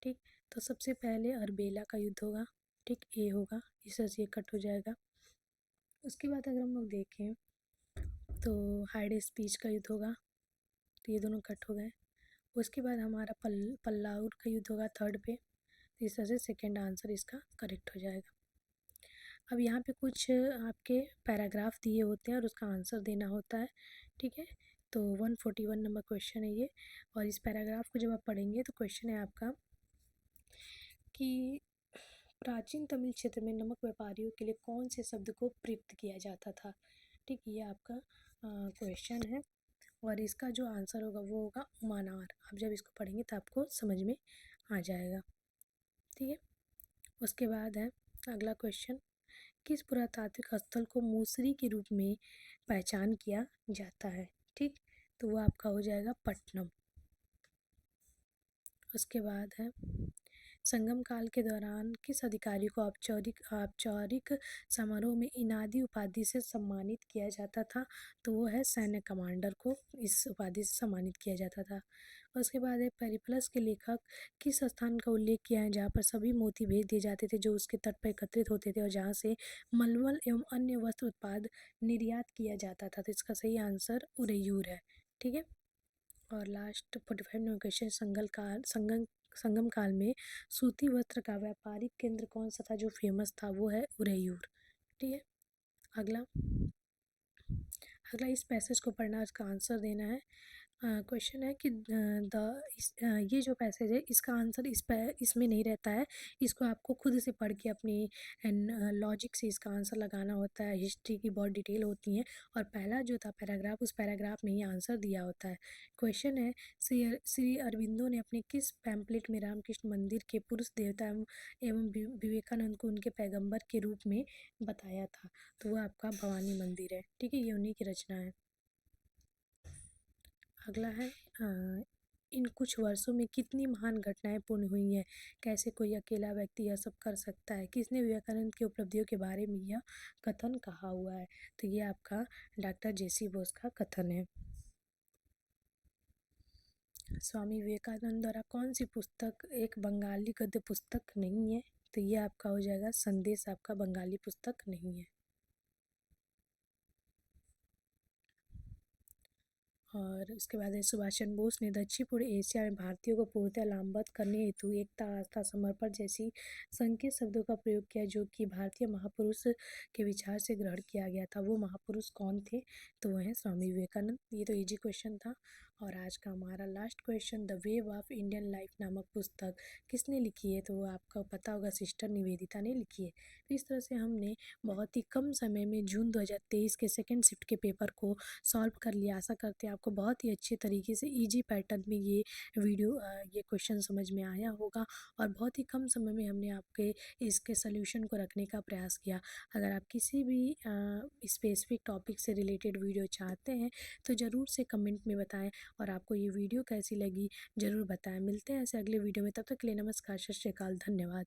ठीक, तो सबसे पहले अरबेला का युद्ध होगा। ठीक, ए होगा, इस तरह से ये कट हो जाएगा। उसके बाद अगर हम लोग देखें तो हाइडे स्पीच का युद्ध होगा, तो ये दोनों कट हो गए। उसके बाद हमारा पल्लाउर का युद्ध होगा थर्ड पे, तो इस तरह से सेकेंड आंसर इसका करेक्ट हो जाएगा। अब यहाँ पे कुछ आपके पैराग्राफ दिए होते हैं और उसका आंसर देना होता है, ठीक है। तो 141 नंबर क्वेश्चन है ये, और इस पैराग्राफ को जब आप पढ़ेंगे तो क्वेश्चन है आपका कि प्राचीन तमिल क्षेत्र में नमक व्यापारियों के लिए कौन से शब्द को प्रयुक्त किया जाता था, ठीक, ये आपका क्वेश्चन है। और इसका जो आंसर होगा वो होगा उमानार। आप जब इसको पढ़ेंगे तो आपको समझ में आ जाएगा, ठीक है। उसके बाद है अगला क्वेश्चन, किस पुरातात्विक स्थल को मूसरी के रूप में पहचान किया जाता है, ठीक, तो वो आपका हो जाएगा पट्टनम। उसके बाद है संगम काल के दौरान किस अधिकारी को औपचारिक समारोह में इनादी उपाधि से सम्मानित किया जाता था, तो वो है सैन्य कमांडर को इस उपाधि से सम्मानित किया जाता था। उसके बाद है पेरिप्लस के लेखक किस स्थान का उल्लेख किया है जहाँ पर सभी मोती भेज दिए जाते थे जो उसके तट पर एकत्रित होते थे और जहाँ से मलमल एवं अन्य वस्त्र उत्पाद निर्यात किया जाता था, तो इसका सही आंसर उरेयूर है, ठीक है। और लास्ट 45 नंबर क्वेश्चन, संगम काल में सूती वस्त्र का व्यापारिक केंद्र कौन सा था जो फेमस था, वो है उरेयूर, ठीक है। अगला अगला इस पैसेज को पढ़ना, इसका आंसर देना है। क्वेश्चन है कि ये जो पैसेज है इसका आंसर इसमें नहीं रहता है, इसको आपको खुद से पढ़ के अपनी लॉजिक से इसका आंसर लगाना होता है। हिस्ट्री की बहुत डिटेल होती है और पहला जो था पैराग्राफ, उस पैराग्राफ में ही आंसर दिया होता है। क्वेश्चन है श्री अरविंदो ने अपने किस पैम्पलेट में रामकृष्ण मंदिर के पुरुष देवता एवं विवेकानंद को उनके पैगंबर के रूप में बताया था, तो वो आपका भवानी मंदिर है, ठीक है, ये उन्हीं की रचना है। अगला है इन कुछ वर्षों में कितनी महान घटनाएं पूर्ण हुई हैं, कैसे कोई अकेला व्यक्ति यह सब कर सकता है, किसने विवेकानंद की उपलब्धियों के बारे में यह कथन कहा हुआ है, तो ये आपका डॉक्टर जेसी बोस का कथन है। स्वामी विवेकानंद द्वारा कौन सी पुस्तक एक बंगाली गद्य पुस्तक नहीं है, तो ये आपका हो जाएगा संदेश, आपका बंगाली पुस्तक नहीं है। और उसके बाद है सुभाष चंद्र बोस ने दक्षिण पूर्व एशिया में भारतीयों को पूर्णतः लामबंद करने हेतु एकता, आस्था, समर्पण जैसी संकेत शब्दों का प्रयोग किया जो कि भारतीय महापुरुष के विचार से ग्रहण किया गया था। वो महापुरुष कौन थे, तो वो हैं स्वामी विवेकानंद। ये तो इजी क्वेश्चन था। और आज का हमारा last question, the wave of Indian life नामक पुस्तक किसने लिखी है, तो वो आपको पता होगा सिस्टर निवेदिता ने लिखी है। तो इस तरह से हमने बहुत ही कम समय में जून 2023 के सेकेंड शिफ्ट के पेपर को सॉल्व कर लिया। आशा करते हैं आपको बहुत ही अच्छे तरीके से इजी पैटर्न में ये वीडियो ये क्वेश्चन समझ में आया होगा और बहुत ही कम समय में हमने आपके इसके सल्यूशन को रखने का प्रयास किया। अगर आप किसी भी स्पेसिफिक टॉपिक से रिलेटेड वीडियो चाहते हैं तो ज़रूर से कमेंट में बताएं और आपको ये वीडियो कैसी लगी ज़रूर बताएं। मिलते हैं ऐसे अगले वीडियो में, तब तक के लिए नमस्कार, सत श्री अकाल, धन्यवाद।